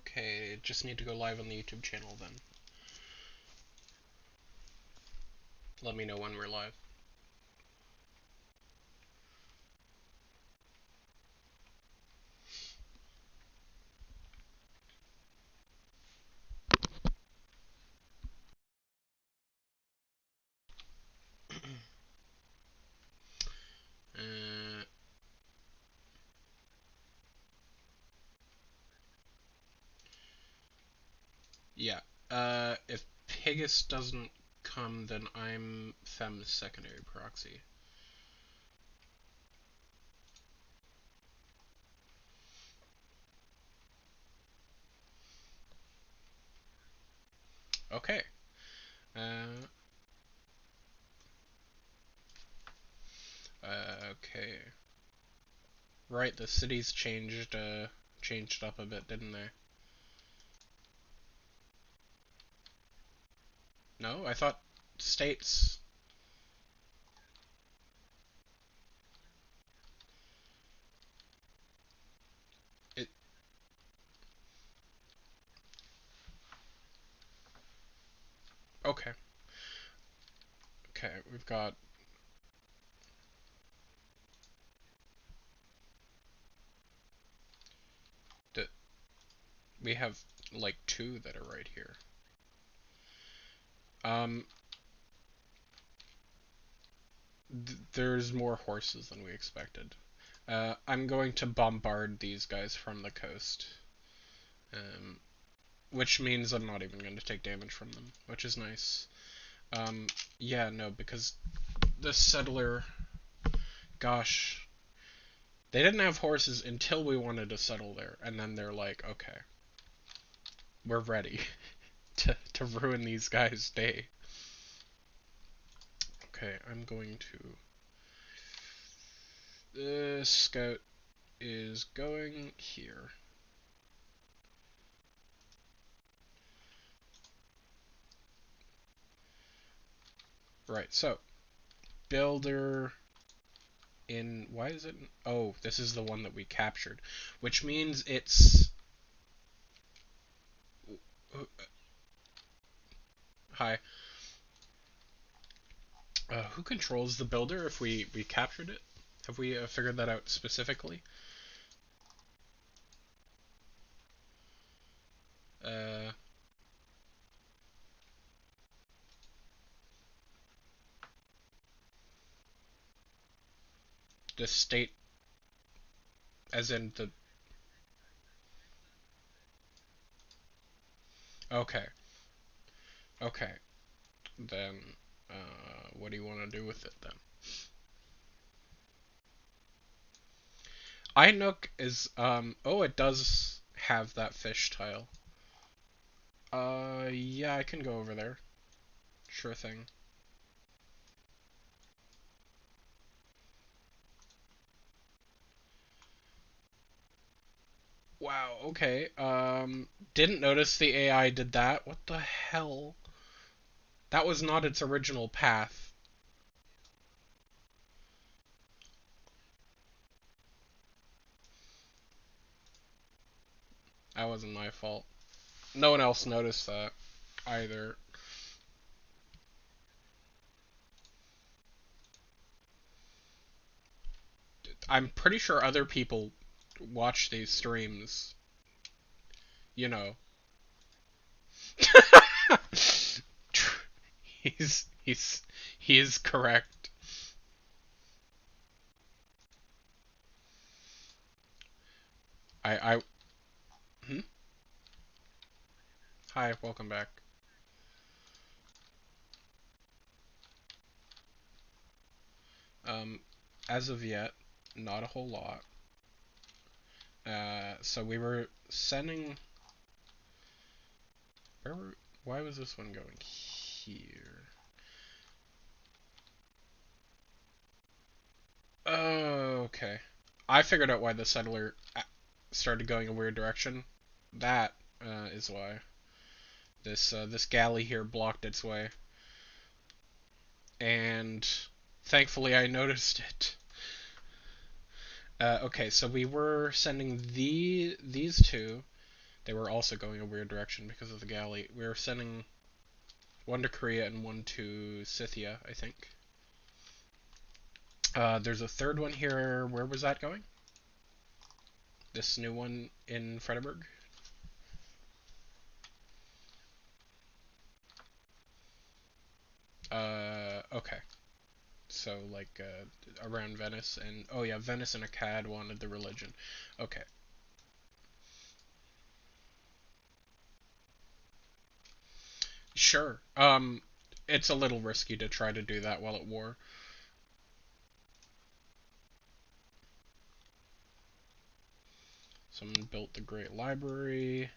Okay, just need to go live on the YouTube channel then. Let me know when we're live. uh, yeah. If Pigus doesn't come, then I'm Fem's secondary proxy. Okay. Okay. Right, the cities changed up a bit, didn't they? No, I thought states. It. Okay. Okay, we've got. We have like two that are right here. Um, there's more horses than we expected. I'm going to bombard these guys from the coast. Um, which means I'm not even going to take damage from them, which is nice. Yeah, no, because the settler... Gosh. They didn't have horses until we wanted to settle there, and then they're like, okay, we're ready to ruin these guys' day. Okay, I'm going to... The scout is going here. Right, so, builder in... Why is it... Oh, this is the one that we captured. Which means it's... Hi. Who controls the builder if we captured it? Have we figured that out specifically? Uh, the state, as in the... Okay. Okay. Then, what do you want to do with it then? iNook is, oh, it does have that fish tile. Yeah, I can go over there. Sure thing. Wow, okay. Didn't notice the AI did that. What the hell? That was not its original path. That wasn't my fault. No one else noticed that either. I'm pretty sure other people watch these streams, you know. He is correct. I hmm? Hi, welcome back. Um as of yet, not a whole lot. So we were sending why was this one going here? Oh, okay. I figured out why the settler started going a weird direction. That is why. This galley here blocked its way, and thankfully I noticed it. Okay, so we were sending these two They were also going a weird direction because of the galley. We were sending one to Korea and one to Scythia, I think. There's a third one here. Where was that going? This new one in Fredericksburg? Okay. So, like, around Venice, and oh yeah, Venice and Akkad wanted the religion. Okay. Sure. It's a little risky to try to do that while at war. Someone built the Great Library.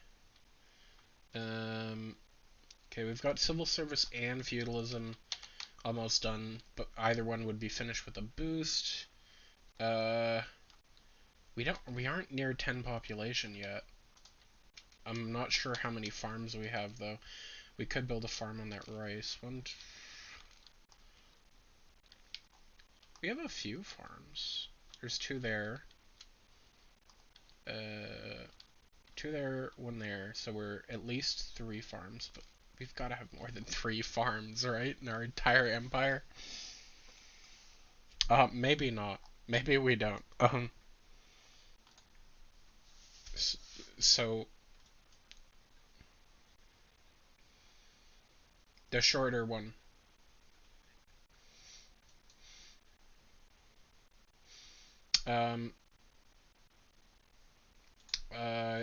Um, okay, we've got civil service and feudalism almost done, but either one would be finished with a boost. Uh, we aren't near 10 population yet. I'm not sure how many farms we have though. We could build a farm on that rice. We have a few farms. There's two there. Uh, two there, one there. So we're at least 3 farms, but we've got to have more than 3 farms, right? In our entire empire. Maybe not. Maybe we don't. So the shorter one. Um. Uh.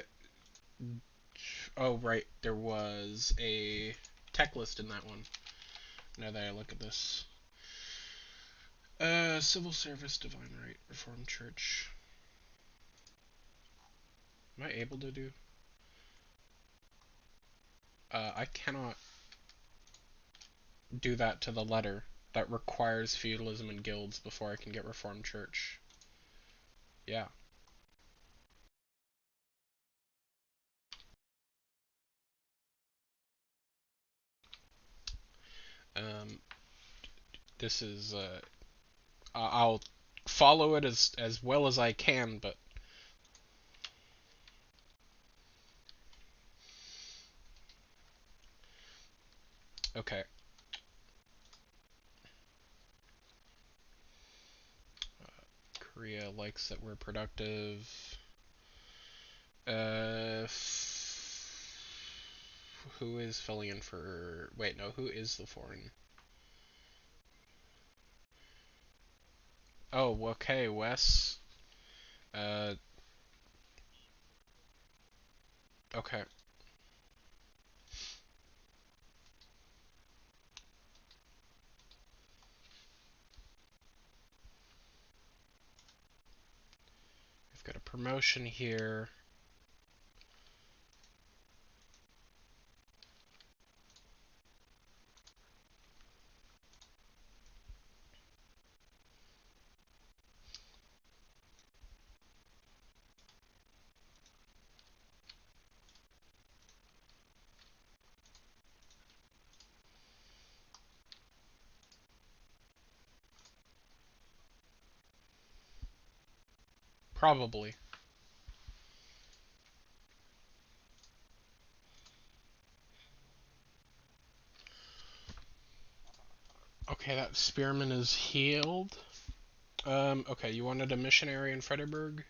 Oh right, there was a tech list in that one. Now that I look at this. Civil service, divine right, Reformed Church. Am I able to do? I cannot do that to the letter. That requires feudalism and guilds before I can get Reformed Church. Yeah. Um, this is I'll follow it as well as I can, but okay. Korea likes that we're productive. Uh, who is filling in for? Wait, no. Who is the foreign? Oh, okay, Wes. Uh, okay. We've got a promotion here. Probably. Okay, that spearman is healed. Okay, you wanted a missionary in Fredericksburg?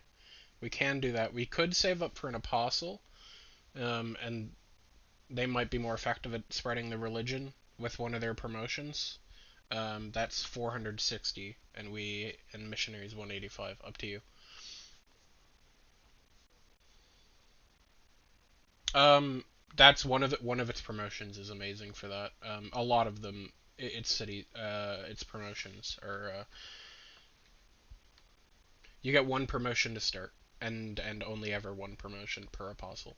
We can do that. We could save up for an apostle, and they might be more effective at spreading the religion with one of their promotions. That's 460, and missionaries 185. Up to you. Um, that's one of its promotions is amazing for that. A lot of them, its promotions are you get one promotion to start, and only ever one promotion per apostle.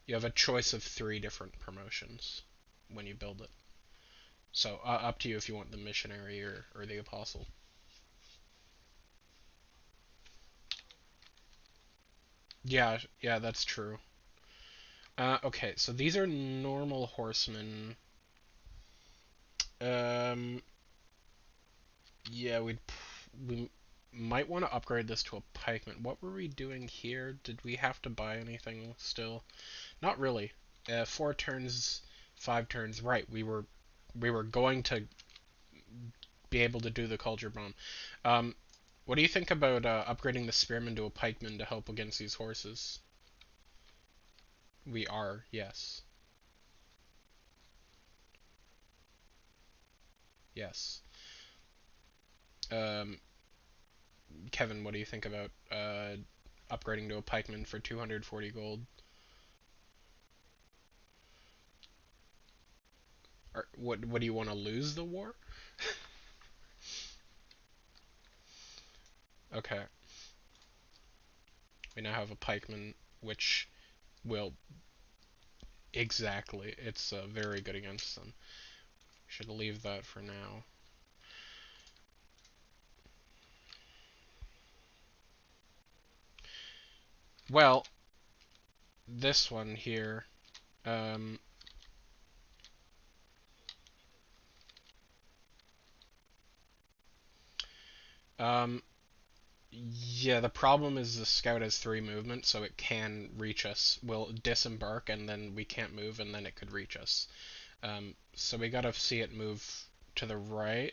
You have a choice of 3 different promotions when you build it. So up to you if you want the missionary or the apostle. Yeah, yeah, that's true. Okay, so these are normal horsemen. Um, yeah, we might want to upgrade this to a pikeman. What were we doing here? Did we have to buy anything still? Not really. 4 turns, 5 turns. Right, we were going to be able to do the culture bomb. Um, what do you think about upgrading the spearman to a pikeman to help against these horses? We are, yes. Yes. Um, Kevin, what do you think about upgrading to a pikeman for 240 gold? Or, what do you want to lose the war? Okay. We now have a pikeman, which will exactly. It's very good against them. Should leave that for now. Well, this one here. Um, um, yeah, the problem is the scout has 3 movement, so it can reach us. We'll disembark, and then we can't move, and then it could reach us. So we gotta see it move to the right.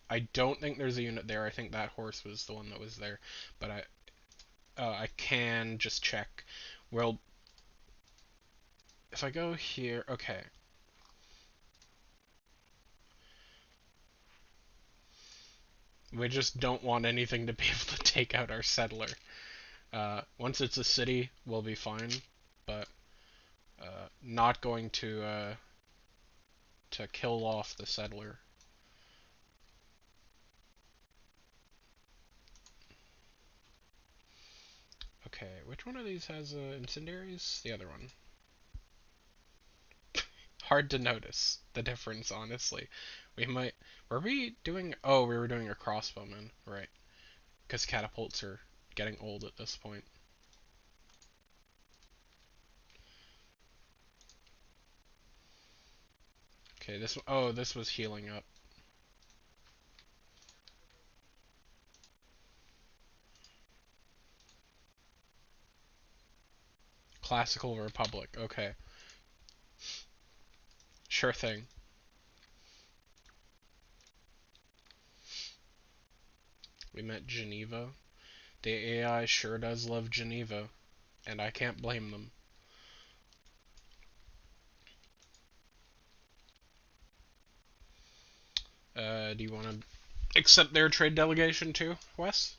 I don't think there's a unit there. I think that horse was the one that was there, but I can just check. Well, if I go here, okay. We just don't want anything to be able to take out our settler. Once it's a city, we'll be fine, but not going to kill off the settler. Okay, which one of these has incendiaries? The other one. Hard to notice the difference, honestly. We might. Were we doing. Oh, we were doing a crossbowman, right. Because catapults are getting old at this point. Okay, this. Oh, this was healing up. Classical Republic, okay. Sure thing. We met Geneva. The AI sure does love Geneva, and I can't blame them. Do you want to accept their trade delegation too, Wes?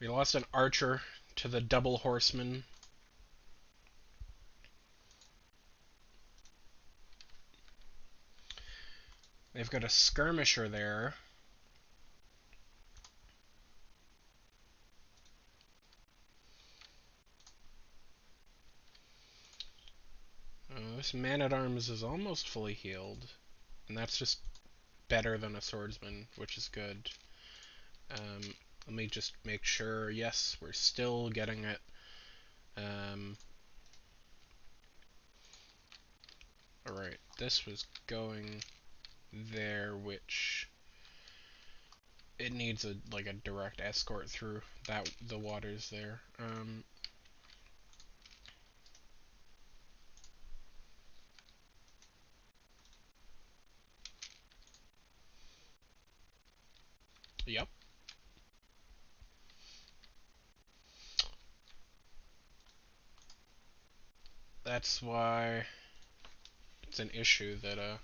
We lost an archer to the double horseman. They've got a skirmisher there. This man-at-arms is almost fully healed, and that's just better than a swordsman, which is good. Let me just make sure. Yes, we're still getting it. Alright, this was going there, which it needs a direct escort through that the waters there. Yep. That's why it's an issue that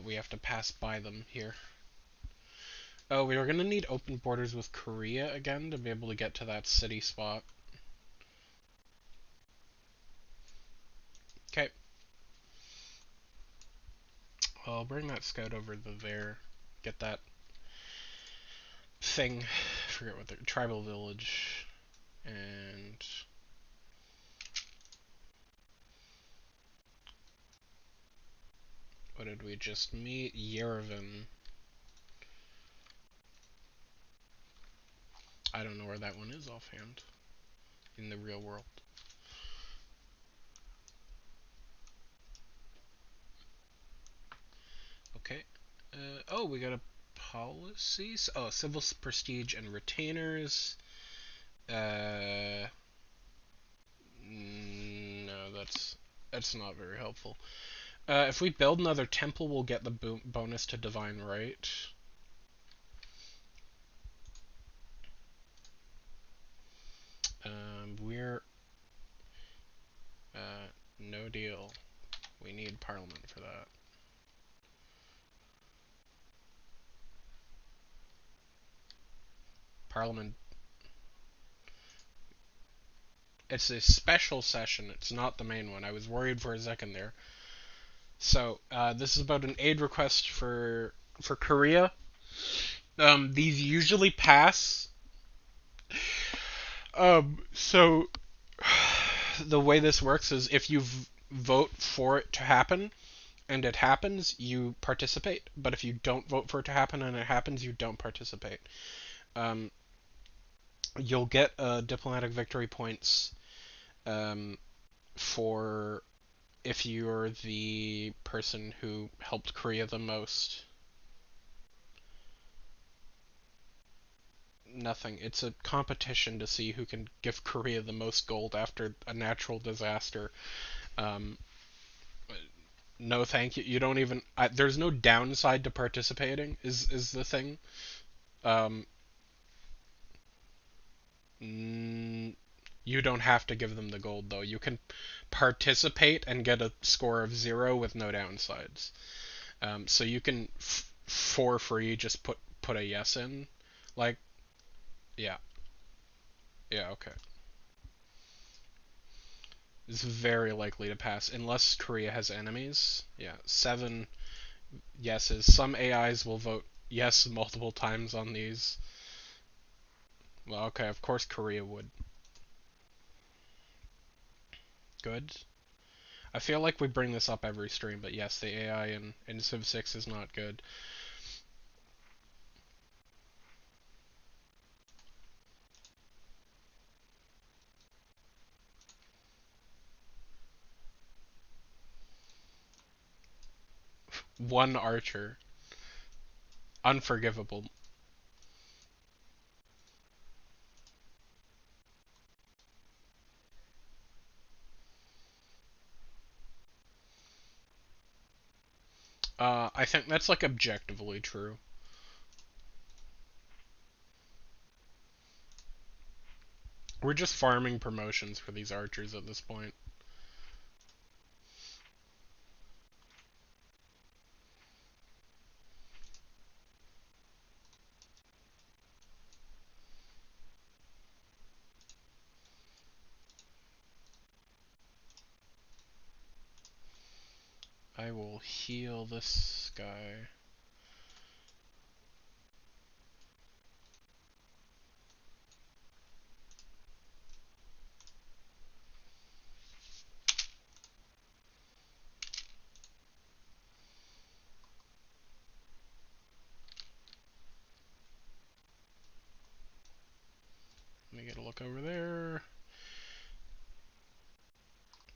we have to pass by them here. Oh, we were gonna need open borders with Korea again to be able to get to that city spot. Okay. I'll bring that scout over to there. Get that thing. I forget what the tribal village. And what did we just meet? Yerevan. I don't know where that one is offhand. in the real world. Okay. Oh, we got a policies. Oh, civil prestige and retainers. No, that's not very helpful. If we build another temple, we'll get the bonus to divine right. We're no deal. We need parliament for that. Parliament. It's a special session. It's not the main one. I was worried for a second there. So this is about an aid request for Korea. These usually pass. So the way this works is if you vote for it to happen and it happens, you participate. But if you don't vote for it to happen and it happens, you don't participate. Um, you'll get diplomatic victory points for if you're the person who helped Korea the most. Nothing. It's a competition to see who can give Korea the most gold after a natural disaster. Um, no, thank you. You don't even. There's no downside to participating. Is the thing. Um, you don't have to give them the gold though. You can participate and get a score of 0 with no downsides. So you can for free just put a yes in. Like, yeah, yeah, okay. It's very likely to pass unless Korea has enemies. Yeah, 7 yeses. Some AIs will vote yes multiple times on these. Well, okay, of course Korea would. Good. I feel like we bring this up every stream, but yes, the AI in Civ 6 is not good. One archer. Unforgivable. I think that's like objectively true. We're just farming promotions for these archers at this point. I will heal this guy. Let me get a look over there.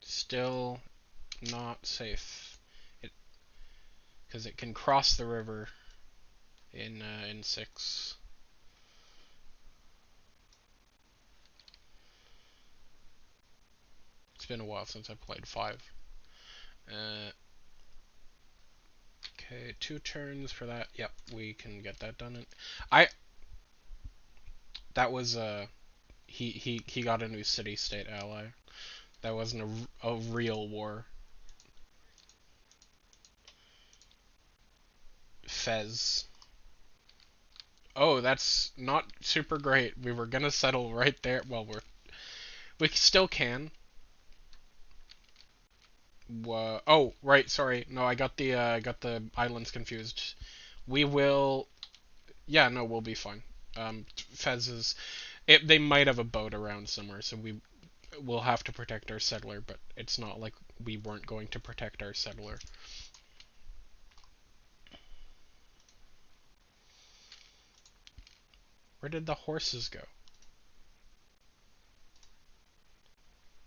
Still not safe. Because it can cross the river in 6. It's been a while since I played 5. Okay, 2 turns for that. Yep, we can get that done. I that was he got a new city state ally. That wasn't a real war. Fez. Oh, that's not super great. We were gonna settle right there. Well, we still can. Oh, right. Sorry. No, I got the islands confused. We will. Yeah, no, we'll be fine. Fez is. They might have a boat around somewhere, so we'll have to protect our settler. But it's not like we weren't going to protect our settler. Where did the horses go?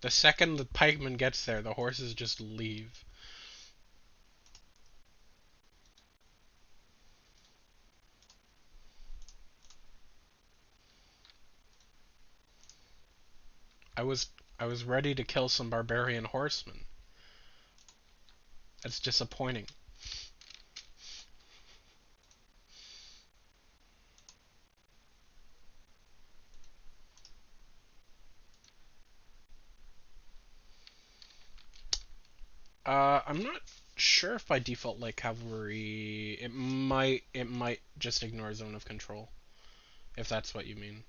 The second the pikeman gets there, the horses just leave. I was I was ready to kill some barbarian horsemen. That's disappointing. I'm not sure if by default light cavalry it might just ignore zone of control, if that's what you mean.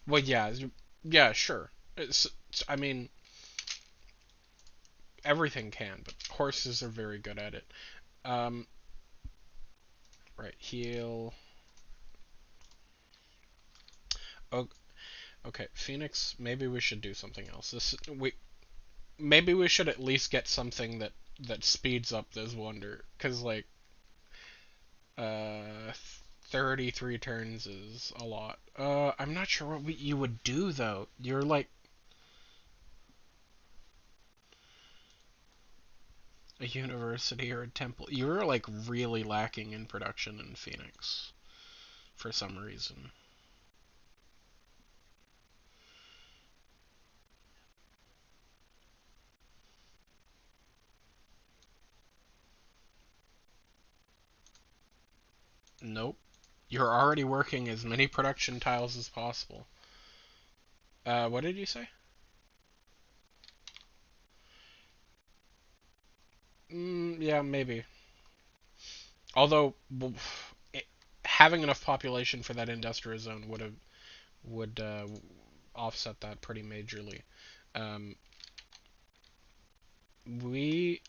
Well, yeah, yeah, sure. I mean, everything can, but horses are very good at it. Um, right, heal. Oh, okay, Phoenix. Maybe we should do something else. Maybe we should at least get something that speeds up this wonder, because like uh 33 turns is a lot. I'm not sure what you would do though. You're like a university or a temple. You're like really lacking in production in Phoenix for some reason. Nope. You're already working as many production tiles as possible. What did you say? Yeah, maybe. Although, it, having enough population for that industrial zone would offset that pretty majorly. Um, we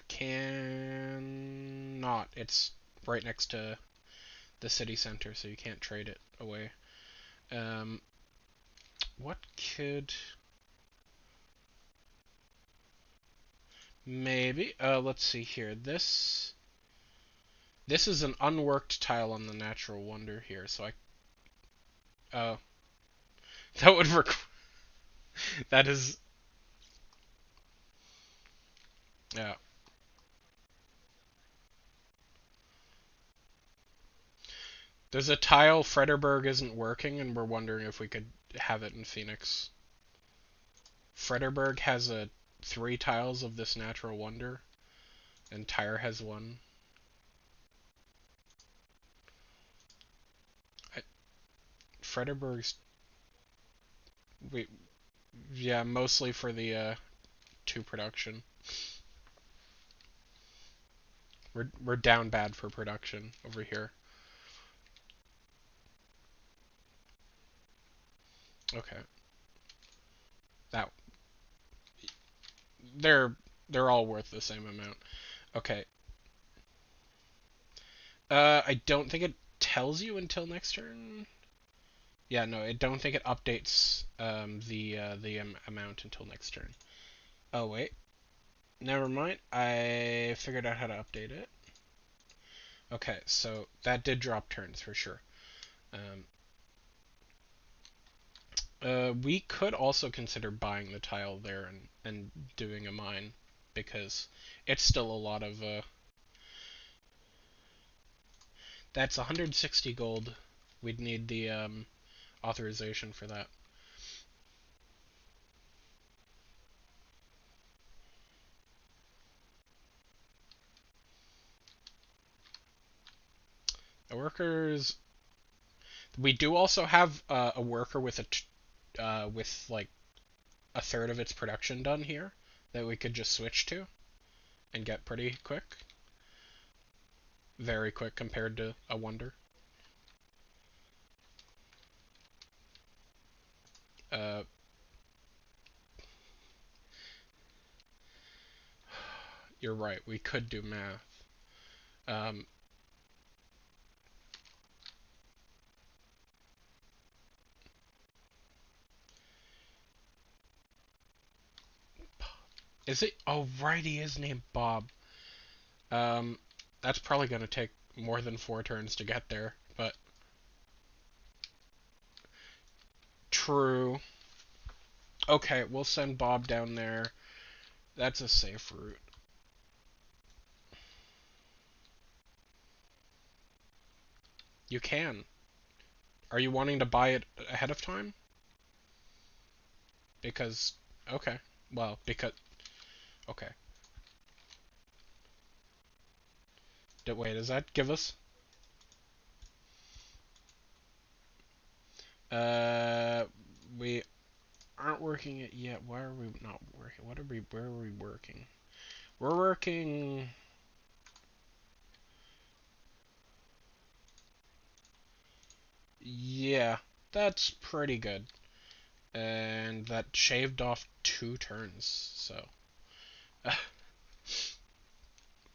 can not. It's right next to the city center, so you can't trade it away. Um, what could maybe? Let's see here. This is an unworked tile on the natural wonder here, so uh, that would that is yeah. There's a tile Frederberg isn't working, and we're wondering if we could have it in Phoenix. Frederberg has a 3 tiles of this natural wonder, and Tyre has 1. I, Frederberg's we yeah, mostly for the 2 production. We're down bad for production over here. Okay, that they're they're all worth the same amount. Okay. I don't think it tells you until next turn. Yeah, no, I don't think it updates the amount until next turn. Oh wait, never mind. I figured out how to update it. Okay, so that did drop turns for sure. Um, we could also consider buying the tile there and doing a mine because it's still a lot of that's 160 gold. We'd need the authorization for that. The workers. We do also have a worker with with like a third of its production done here that we could just switch to and get pretty quick, very quick compared to a wonder. Uh, you're right. We could do math. Um, Is it? Oh, right, he is named Bob. Um, that's probably gonna take more than 4 turns to get there, but true. Okay, we'll send Bob down there. That's a safe route. You can. Are you wanting to buy it ahead of time? Because, okay. Well, because, okay. Wait, does that give us? Uh, we aren't working it yet. Why are we not working? Where are we working? We're working. Yeah, that's pretty good. And that shaved off 2 turns, so.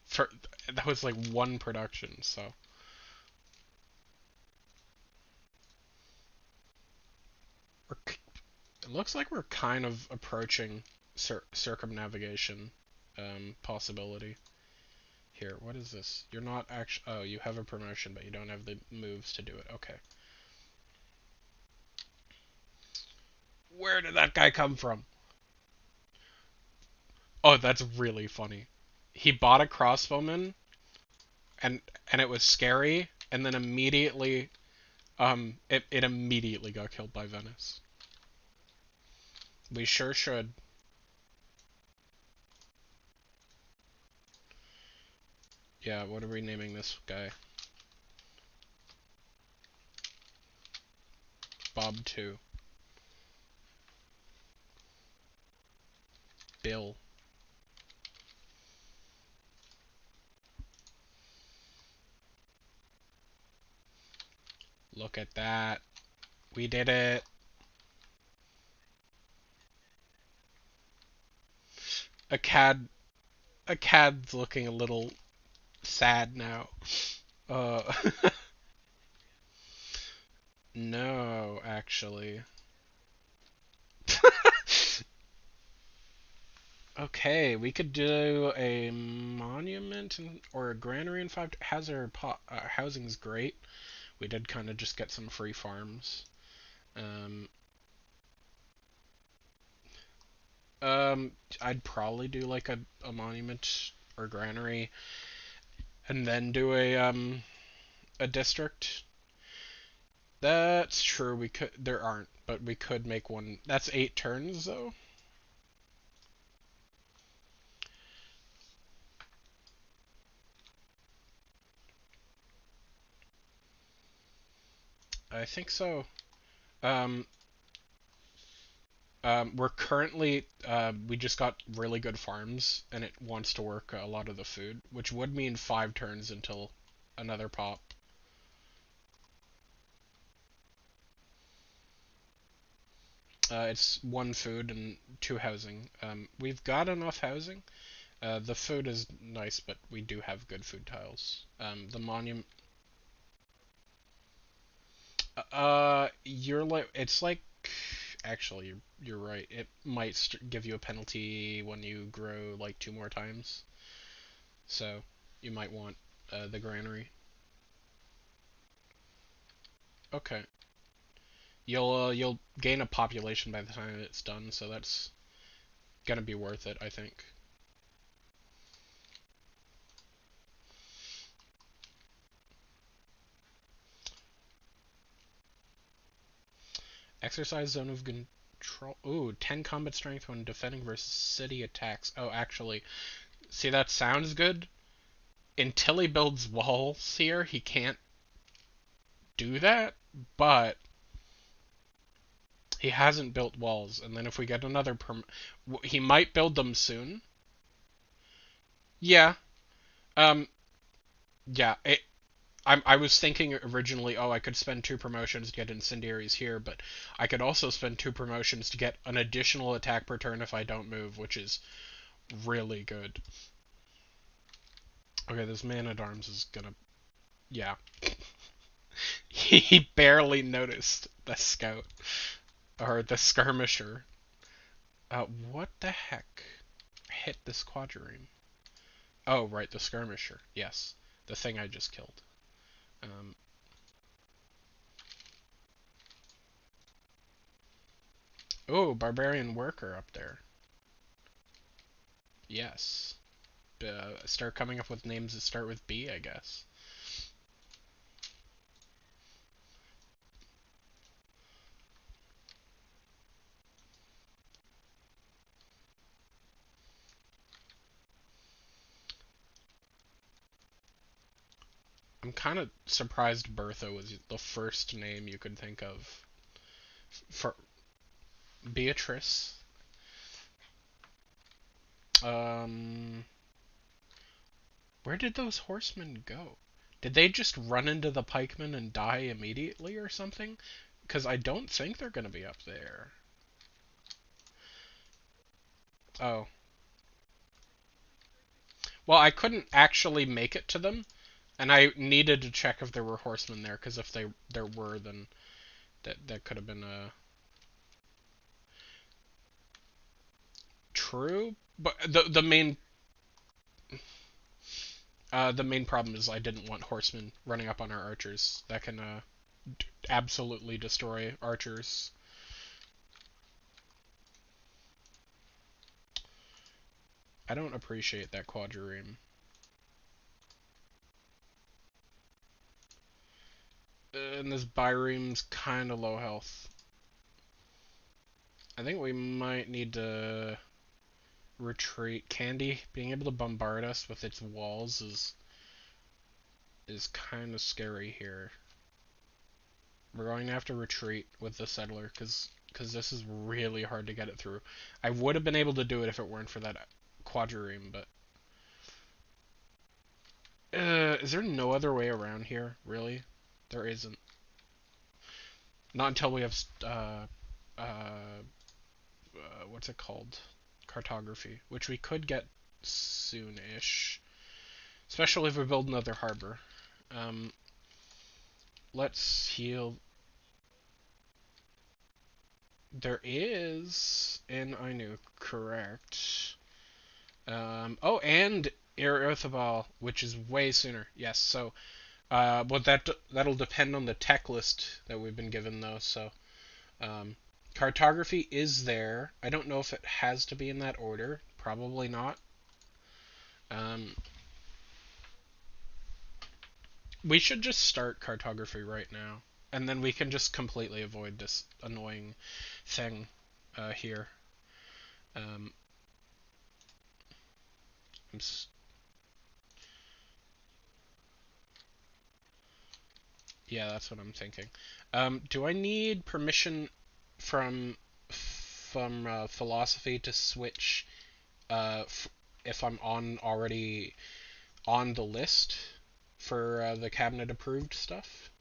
For, that was like 1 production, so. It looks like we're kind of approaching circumnavigation possibility. Here, what is this? You're not actually. Oh, you have a promotion, but you don't have the moves to do it. Okay. Where did that guy come from? Oh, that's really funny. He bought a crossbowman, and it was scary, and then immediately, it immediately got killed by Venice. We sure should. Yeah, what are we naming this guy? Bob 2. Bill. Look at that. We did it. A cad a cad's looking a little sad now. Uh no, actually. Okay, we could do a monument or a granary in 5. Housing's great. We did kind of just get some free farms. Um, um, I'd probably do like a monument or granary, and then do a district. That's true. We could. There aren't, but we could make one. That's 8 turns though. I think so. Um, we're currently we just got really good farms, and it wants to work a lot of the food, which would mean 5 turns until another pop. It's 1 food and 2 housing. We've got enough housing. The food is nice, but we do have good food tiles. The monument. You're like it's like actually you're right. It might give you a penalty when you grow like 2 more times. So you might want the granary. Okay. You'll gain a population by the time it's done, so that's gonna be worth it, I think. Exercise zone of control. Ooh, 10 combat strength when defending versus city attacks. Oh, actually, see that sounds good. Until he builds walls here, he can't do that. But he hasn't built walls, and then if we get another he might build them soon. Yeah. Um. Yeah. I was thinking originally, oh, I could spend 2 promotions to get incendiaries here, but I could also spend 2 promotions to get an additional attack per turn if I don't move, which is really good. Okay, this man-at-arms is gonna... Yeah. He barely noticed the scout. Or the skirmisher. What the heck? hit this quadrireme? Oh, right, the skirmisher. Yes, the thing I just killed. Um, oh, barbarian worker up there. Yes. Start coming up with names that start with B, I guess. I'm kind of surprised Bertha was the first name you could think of. For Beatrice. Um, where did those horsemen go? Did they just run into the pikemen and die immediately or something? Because I don't think they're going to be up there. Oh. Well, I couldn't actually make it to them, and I needed to check if there were horsemen there, because if there were, then that could have been true. But the main problem is I didn't want horsemen running up on our archers. That can absolutely destroy archers. I don't appreciate that quadrireme. And this bireme's kind of low health. I think we might need to retreat. Candy being able to bombard us with its walls is kind of scary here. We're going to have to retreat with the settler because this is really hard to get it through. I would have been able to do it if it weren't for that quadrireme, but is there no other way around here? Really? There isn't. Not until we have what's it called? Cartography, which we could get soon-ish, especially if we build another harbor. Um, let's heal. There is in Ainu, correct. Oh, and Erethabal, which is way sooner. Yes, so but that'll depend on the tech list that we've been given though. So um, cartography is there. I don't know if it has to be in that order. Probably not. Um, we should just start cartography right now, and then we can just completely avoid this annoying thing here. Um, yeah, that's what I'm thinking. Do I need permission from philosophy to switch if I'm already on the list for the cabinet approved stuff?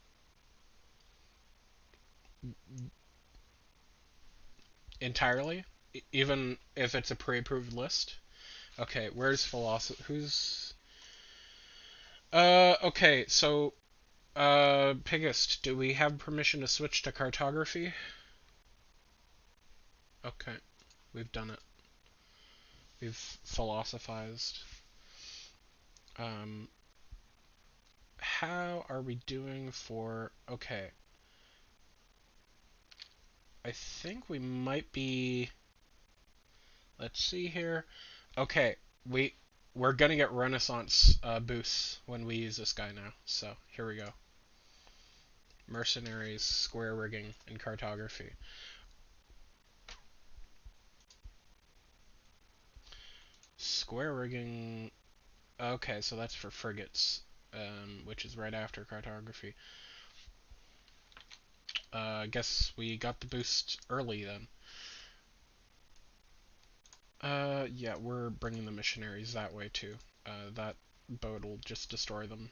Entirely? Even if it's a pre-approved list? Okay, where's philosophy? Who's... okay, so, Pigist, do we have permission to switch to cartography? Okay, we've done it. We've philosophized. Um, how are we doing for... Okay. I think we might be... Let's see here. Okay, we're gonna get Renaissance boosts when we use this guy now. So here we go. Mercenaries, square rigging, and cartography. Square rigging. Okay, so that's for frigates, which is right after cartography. I guess we got the boost early then. Yeah, we're bringing the missionaries that way too. That boat will just destroy them.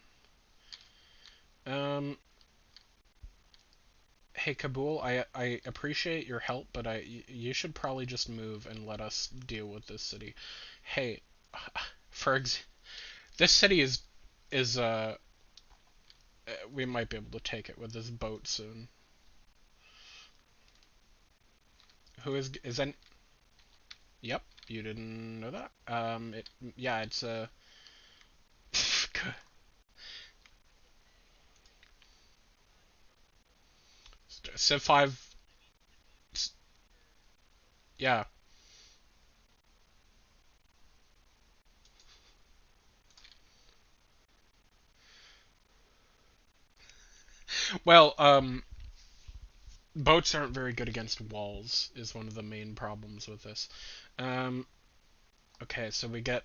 Hey Kabul, I appreciate your help, but you should probably just move and let us deal with this city. Hey, this city is we might be able to take it with this boat soon. Who is that? Yep. You didn't know that? Yeah, it's a Civ 5. Yeah. Well, boats aren't very good against walls. Is one of the main problems with this. Um, okay, so we get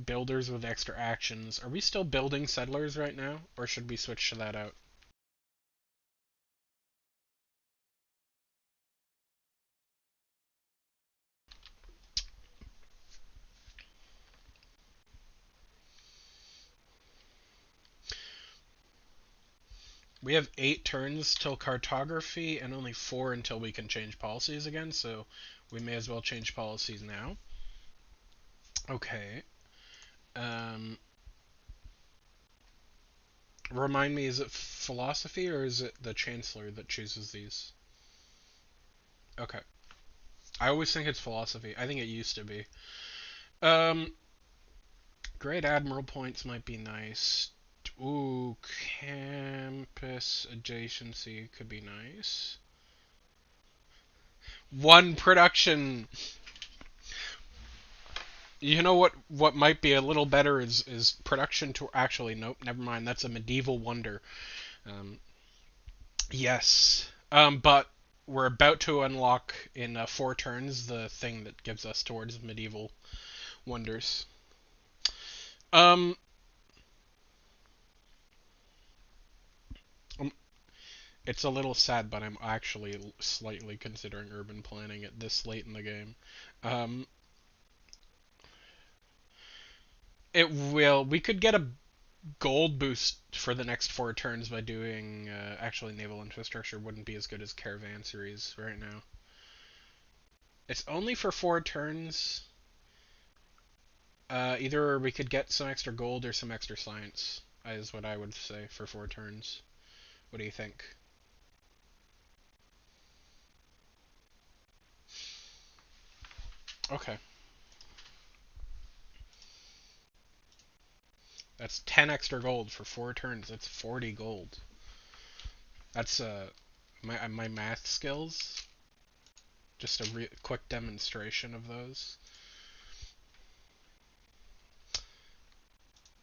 builders with extra actions. Are we still building settlers right now, or should we switch to that out? We have 8 turns till cartography and only 4 until we can change policies again, so we may as well change policies now. Okay. Um, Remind me, is it philosophy or is it the chancellor that chooses these? Okay. I always think it's philosophy. I think it used to be. Um, Great admiral points might be nice. Ooh, campus adjacency could be nice. One production. You know what might be a little better is production to actually nope, never mind. That's a medieval wonder. Um, yes. But we're about to unlock in 4 turns the thing that gives us towards medieval wonders. Um, um, it's a little sad, but I'm actually slightly considering urban planning at this late in the game. Um, it will. We could get a gold boost for the next 4 turns by doing. Actually, naval infrastructure wouldn't be as good as caravanseries right now. It's only for 4 turns. Either we could get some extra gold or some extra science, is what I would say for 4 turns. What do you think? Okay, that's 10 extra gold for 4 turns. That's 40 gold. That's my math skills. Just a quick demonstration of those.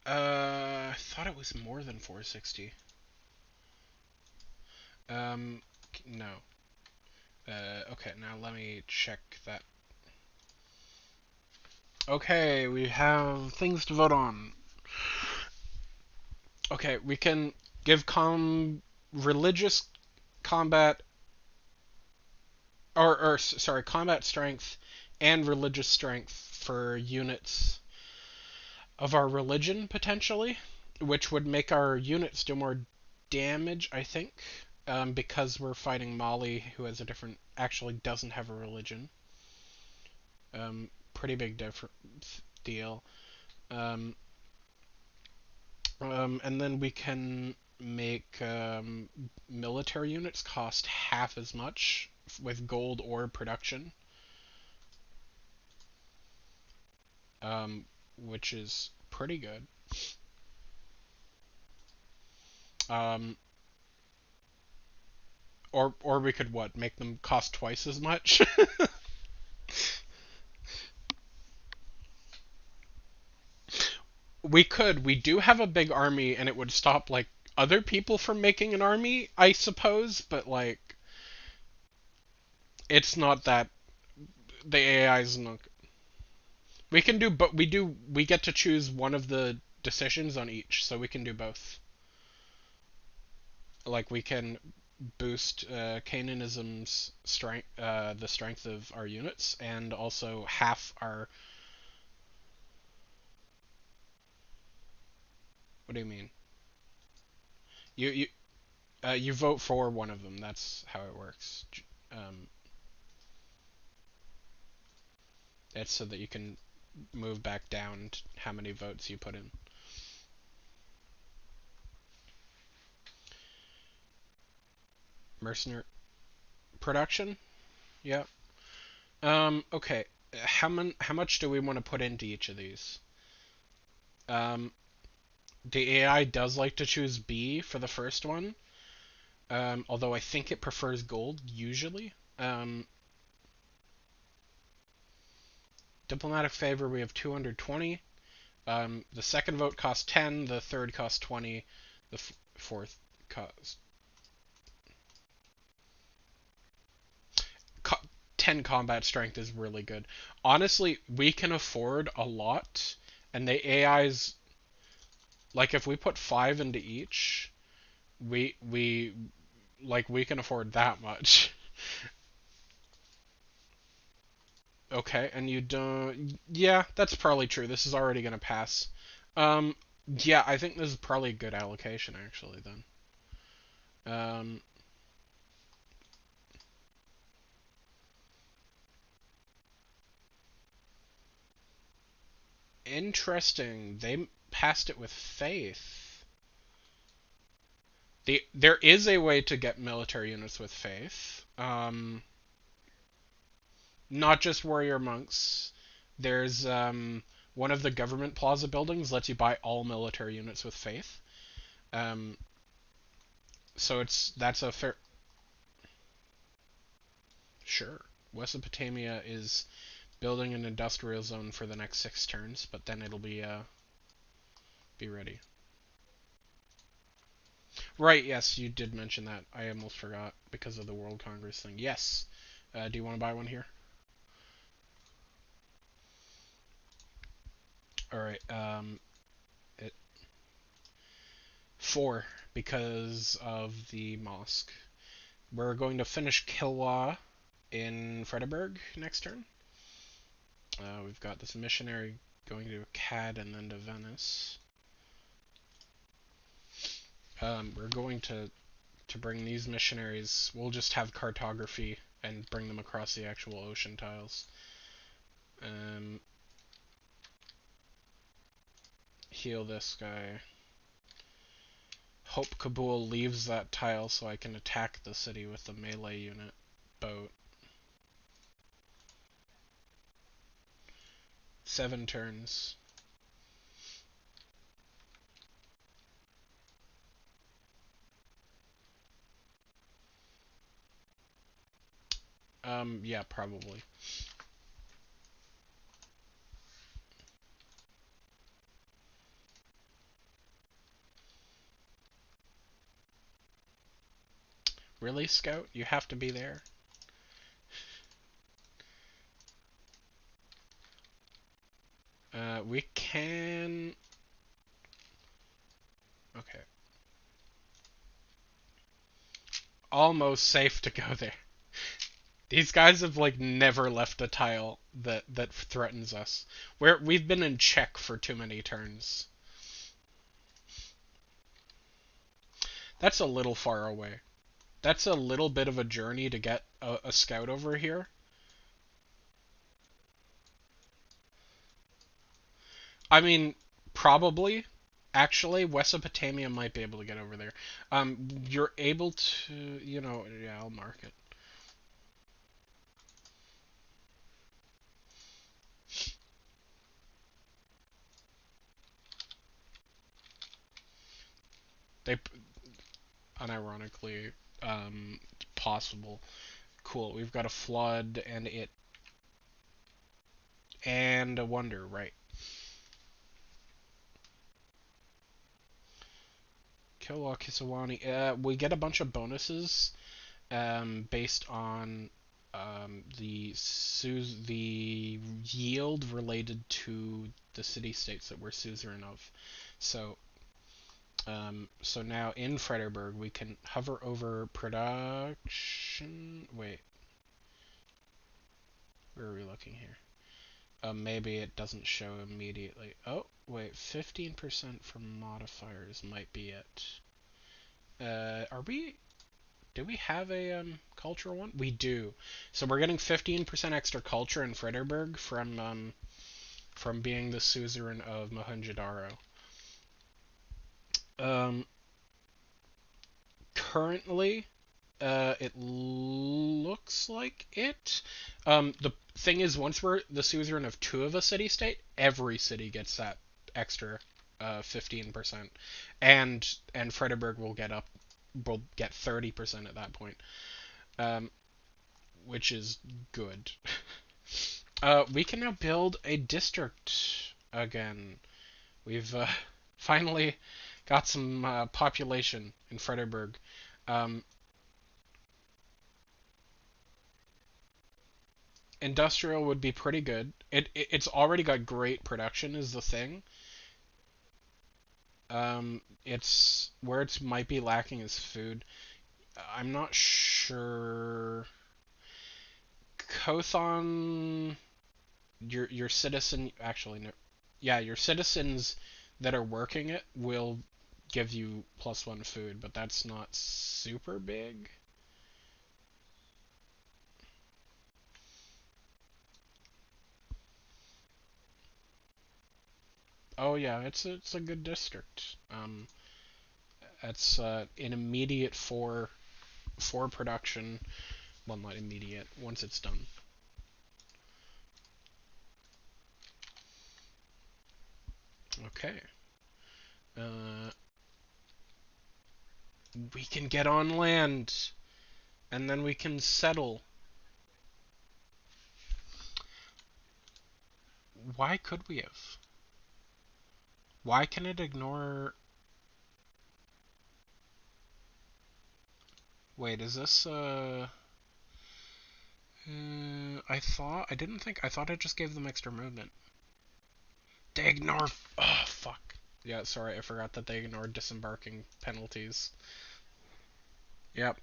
I thought it was more than 460. Um, no. Okay, now let me check that. Okay, we have things to vote on. Okay, we can give religious combat or sorry, combat strength and religious strength for units of our religion potentially, which would make our units do more damage, I think, because we're fighting Mali, who has a different, actually doesn't have a religion. Pretty big deal. Um, and then we can make military units cost half as much with gold or production, which is pretty good. Um, or we could what make them cost twice as much. We could. We do have a big army, and it would stop like other people from making an army, I suppose. But like, it's not that the AI is not. We can do, but we do. We get to choose one of the decisions on each, so we can do both. Like we can boost Cananism's strength, the strength of our units, and also half our. What do you mean? You you vote for one of them. That's how it works. Um, it's so that you can move back down how many votes you put in. Mercenary production. Yep. Okay. how much do we want to put into each of these? Um, the AI does like to choose B for the first one, although I think it prefers gold usually. Diplomatic favor, we have 220. The second vote costs 10, the third costs 20, the fourth costs 10 combat strength is really good. Honestly, we can afford a lot, and the AI's like if we put 5 into each, we like we can afford that much. Okay, and you don't. Yeah, that's probably true. This is already gonna pass. Um, yeah, I think this is probably a good allocation actually. Then, um, interesting. They passed it with faith. There is a way to get military units with faith. Not just warrior monks. There's one of the government plaza buildings lets you buy all military units with faith. Um, so that's a fair. Sure. Mesopotamia is building an industrial zone for the next 6 turns, but then it'll be ready. Right, yes, you did mention that. I almost forgot because of the World Congress thing. Yes. Do you want to buy one here? All right. It 4 because of the mosque. We're going to finish Kilwa in Fredericksburg next turn. We've got this missionary going to Cad and then to Venice. We're going to bring these missionaries. We'll just have cartography and bring them across the actual ocean tiles. Heal this guy. Hope Kabul leaves that tile so I can attack the city with the melee unit boat. 7 turns. Yeah, probably. Really, Scout? You have to be there? We can... Okay. Almost safe to go there. These guys have like never left a tile that threatens us. We've been in check for too many turns. That's a little far away. That's a little bit of a journey to get a scout over here. I mean, probably. Actually, Mesopotamia might be able to get over there. You're able to, yeah, I'll mark it. They, unironically, possible. Cool. We've got a flood and a wonder, right? Kilwa Kisawani. We get a bunch of bonuses based on the yield related to the city states that we're suzerain of. So so now in Fredericksburg we can hover over production. Wait, where are we looking here? Maybe it doesn't show immediately. Oh, wait, 15% from modifiers might be it. Do we have a cultural one? We do. So we're getting 15% extra culture in Fredericksburg from being the suzerain of Mohenjo-Daro. Um, Currently, it looks like it. thing is, once we're the suzerain of two of a city state, every city gets that extra 15%, and Fredericksburg will get 30% at that point, um, which is good. We can now build a district again. We've finally got some population in Fredericksburg. Um, Industrial would be pretty good. It's already got great production is the thing. It's where it's might be lacking is food. I'm not sure. Kothon, your citizen actually no, yeah, your citizens that are working it will give you +1 food, but that's not super big. Oh yeah, it's a good district. It's an immediate for production. Well, not immediate. Once it's done. Okay. Uh, we can get on land, and then we can settle. Why could we have? Why can it ignore? Wait, is this I didn't think. I thought it just gave them extra movement. They ignore. Oh fuck. Yeah, sorry, I forgot that they ignored disembarking penalties. Yep.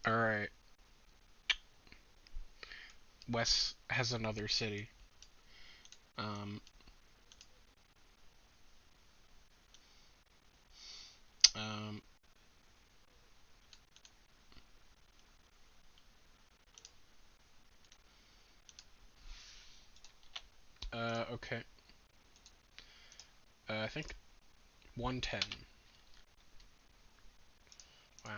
All right. Wes has another city. Um. Um. Okay. I think 110. Wow.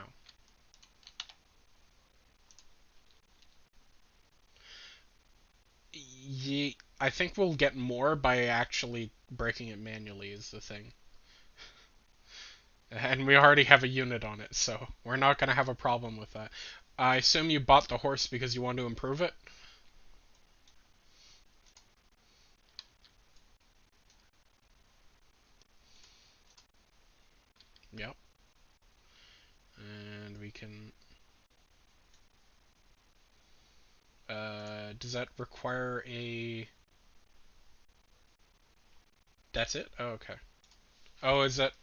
I think we'll get more by actually breaking it manually. Is the thing. And we already have a unit on it, so we're not going to have a problem with that. I assume you bought the horse because you want to improve it? Yep. And we can... does that require a... That's it? Oh, okay. Oh, is that...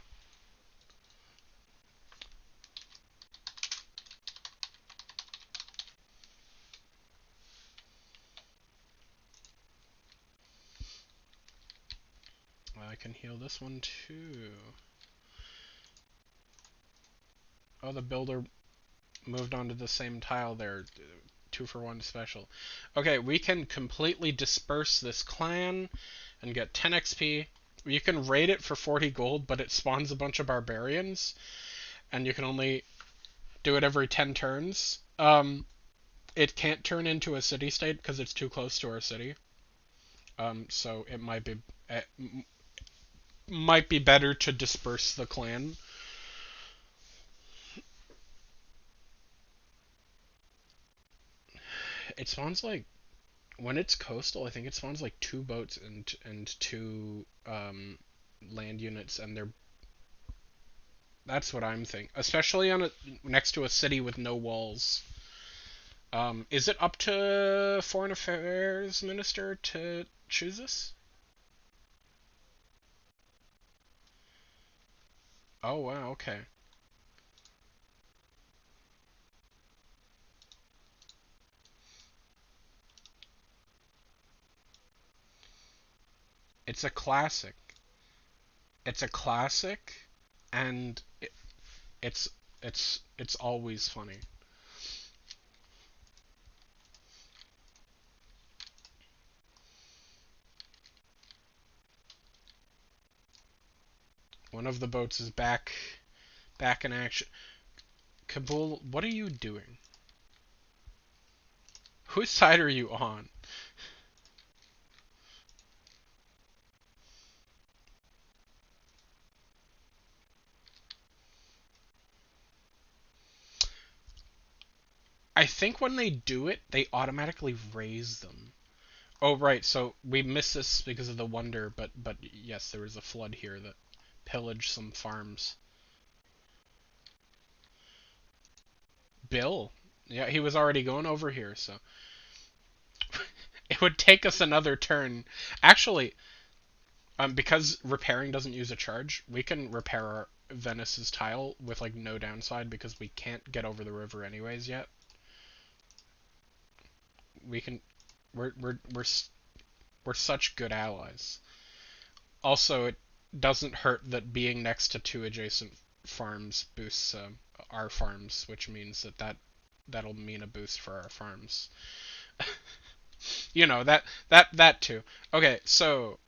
I can heal this one too. Oh, the builder moved onto the same tile there. 2-for-1 special. Okay, we can completely disperse this clan and get 10 XP. You can raid it for 40 gold, but it spawns a bunch of barbarians, and you can only do it every 10 turns. It can't turn into a city state because it's too close to our city. So it might be better to disperse the clan. It spawns like when it's coastal. I think it spawns like 2 boats and 2 land units, and they're that's what I'm thinking. Especially next to a city with no walls. Is it up to Foreign Affairs Minister to choose this? Oh wow, okay. It's a classic. It's a classic, and it's it's always funny. One of the boats is back in action. Kabul, what are you doing? Whose side are you on? I think when they do it, they automatically raise them. Oh, right. So we missed this because of the wonder, but yes, there was a flood here that pillaged some farms. Bill, yeah, he was already going over here, so it would take us another turn. Actually, because repairing doesn't use a charge, we can repair our Venice's tile with like no downside because we can't get over the river anyways yet. We can, we're such good allies. Also, it doesn't hurt that being next to two adjacent farms boosts our farms, which means that'll mean a boost for our farms. You know that too. Okay, so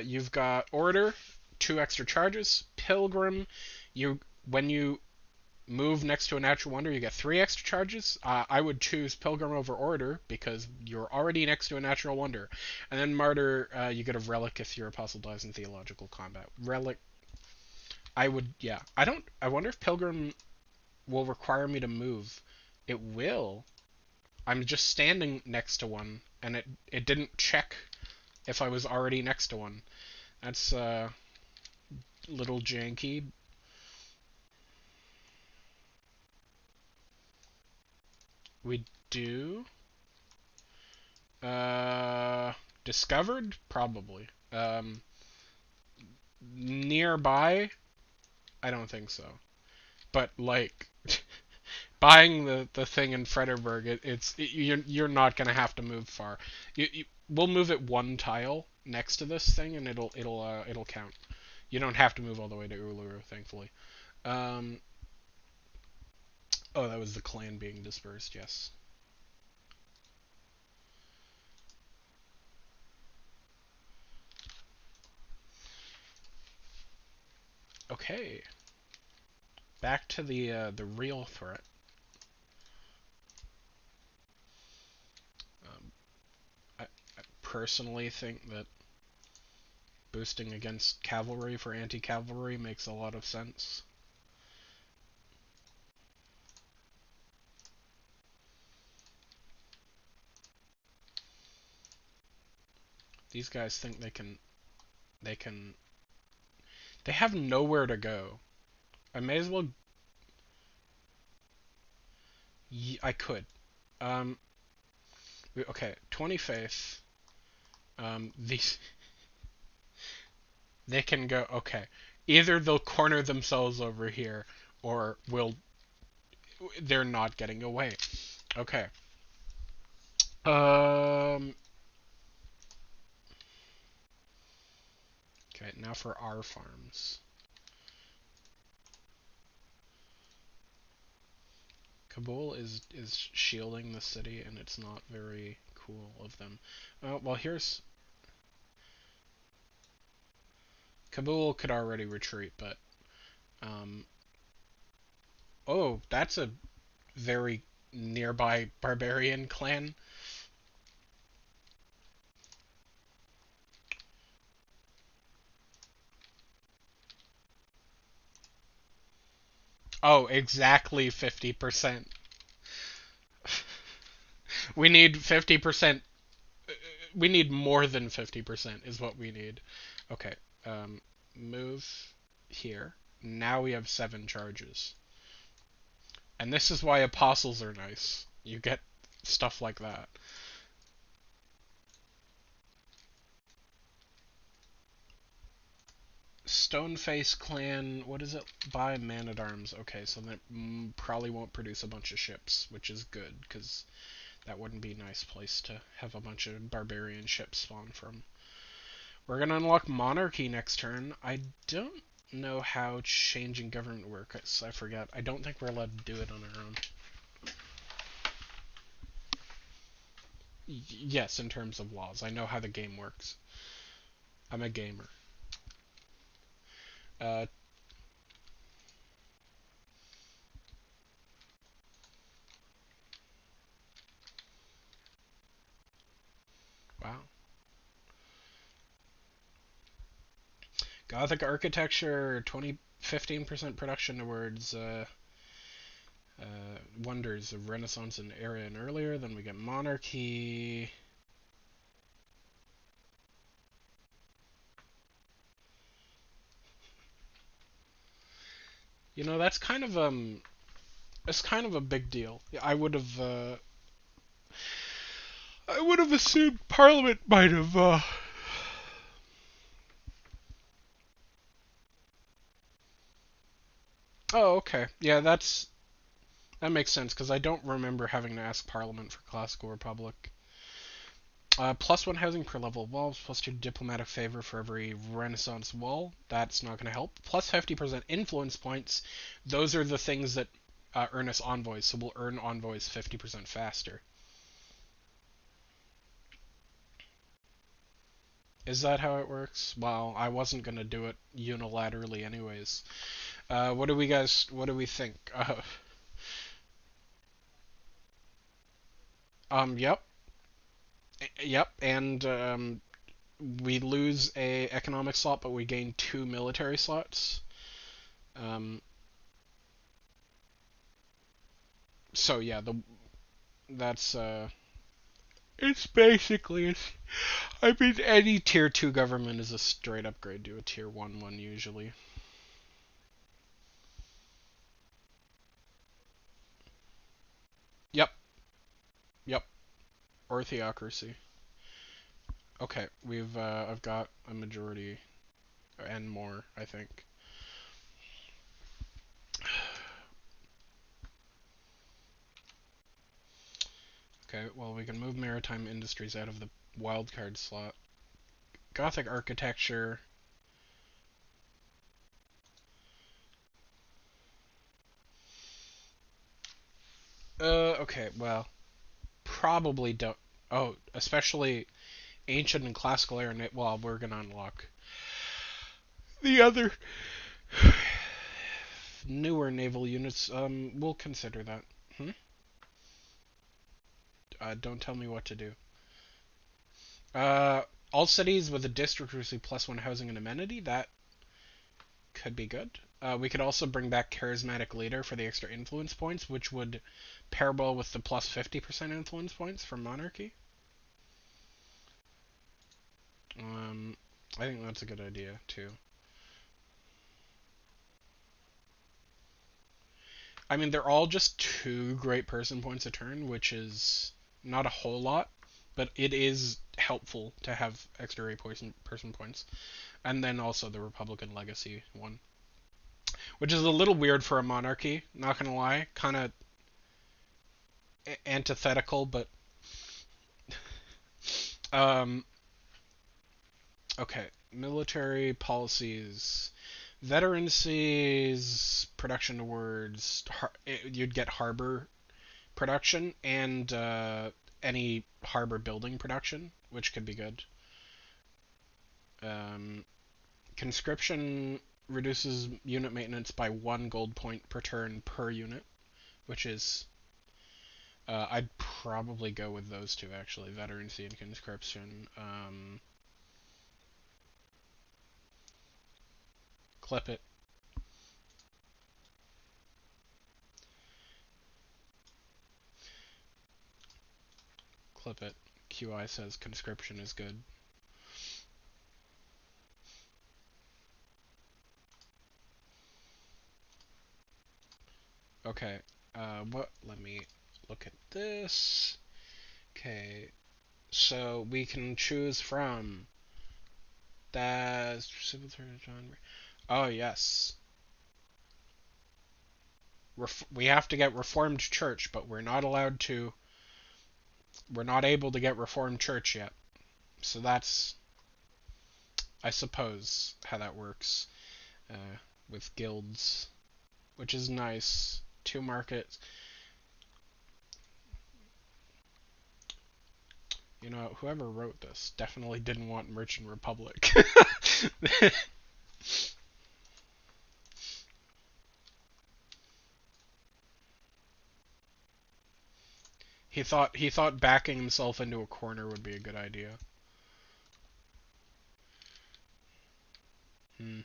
you've got order, two extra charges. Pilgrim, you when you move next to a natural wonder, you get three extra charges. I would choose Pilgrim over Order because you're already next to a natural wonder. And then Martyr, you get a relic if your apostle dies in theological combat. Relic, I would, yeah. I wonder if Pilgrim will require me to move. It will. I'm just standing next to one, and it didn't check if I was already next to one. That's little janky. We do. Uh, Discovered? Probably. Nearby? I don't think so. But like buying the thing in Fredericksburg, you're not gonna have to move far. We'll move it one tile next to this thing, and it'll count. You don't have to move all the way to Uluru, thankfully. Um, oh, that was the clan being dispersed. Yes. Okay. Back to the real threat. Um, I personally think that boosting against cavalry for anti-cavalry makes a lot of sense. These guys think they can they have nowhere to go. I may as well I could. Um okay, 20 faith. These they can go okay. Either they'll corner themselves over here or they're not getting away. Okay. Um okay, now for our farms. Kabul is shielding the city, and it's not very cool of them. Well, here's Kabul could already retreat, but um, oh, that's a very nearby barbarian clan. Oh, exactly 50%. We need 50%. We need more than 50% is what we need. Okay, um, move here. Now we have 7 charges. And this is why apostles are nice. You get stuff like that. Stoneface clan, what is it? Buy man at arms. Okay, so that probably won't produce a bunch of ships, which is good, because that wouldn't be a nice place to have a bunch of barbarian ships spawn from. We're gonna unlock monarchy next turn. I don't know how changing government works. I forget. I don't think we're allowed to do it on our own. Yes, in terms of laws. I know how the game works. I'm a gamer. Uh, wow. Gothic architecture, 15% production towards wonders of Renaissance and era and earlier. Then we get monarchy. You know, it's kind of a big deal. I would have assumed Parliament might have. Oh, okay. Yeah, that makes sense because I don't remember having to ask Parliament for Classical Republic. +1 housing per level of walls, +2 diplomatic favor for every Renaissance wall. That's not going to help. +50% influence points. Those are the things that earn us envoys, so we'll earn envoys 50% faster. Is that how it works? Well, I wasn't going to do it unilaterally anyways. What what do we think? Yep. Yep, and we lose a economic slot, but we gain 2 military slots. Um, so yeah, the that's it's basically I mean any tier 2 government is a straight upgrade to a tier 1 one usually. Yep, yep, or theocracy. Okay, we've I've got a majority and more, I think. Okay, well we can move maritime industries out of the wildcard slot. Gothic architecture. Okay, well, probably don't. Oh, especially ancient and classical era. Well, we're gonna unlock the other newer naval units. We'll consider that. Hmm? Don't tell me what to do. Uh, all cities with a district receive +1 housing and amenity. That could be good. We could also bring back charismatic leader for the extra influence points, which would pair well with the +50% influence points from monarchy. Um, I think that's a good idea too. I mean, they're all just 2 great person points a turn, which is not a whole lot, but it is helpful to have extra person points. And then also the Republican Legacy one, which is a little weird for a monarchy, not gonna lie. Kind of antithetical, but. Um, okay. Military policies. Veterancies, production awards, you'd get harbor production and any harbor building production, which could be good. Um, conscription reduces unit maintenance by 1 gold point per turn per unit, which is I'd probably go with those two actually, veterancy and conscription. Clip it, clip it. QI says conscription is good. Okay, what? Let me look at this. Okay, so we can choose from that civil genre. Oh yes, we have to get Reformed Church, but we're not allowed to. We're not able to get Reformed Church yet. So that's, I suppose, how that works with guilds, which is nice. 2 markets. You know, whoever wrote this definitely didn't want Merchant Republic. he thought backing himself into a corner would be a good idea. Hmm.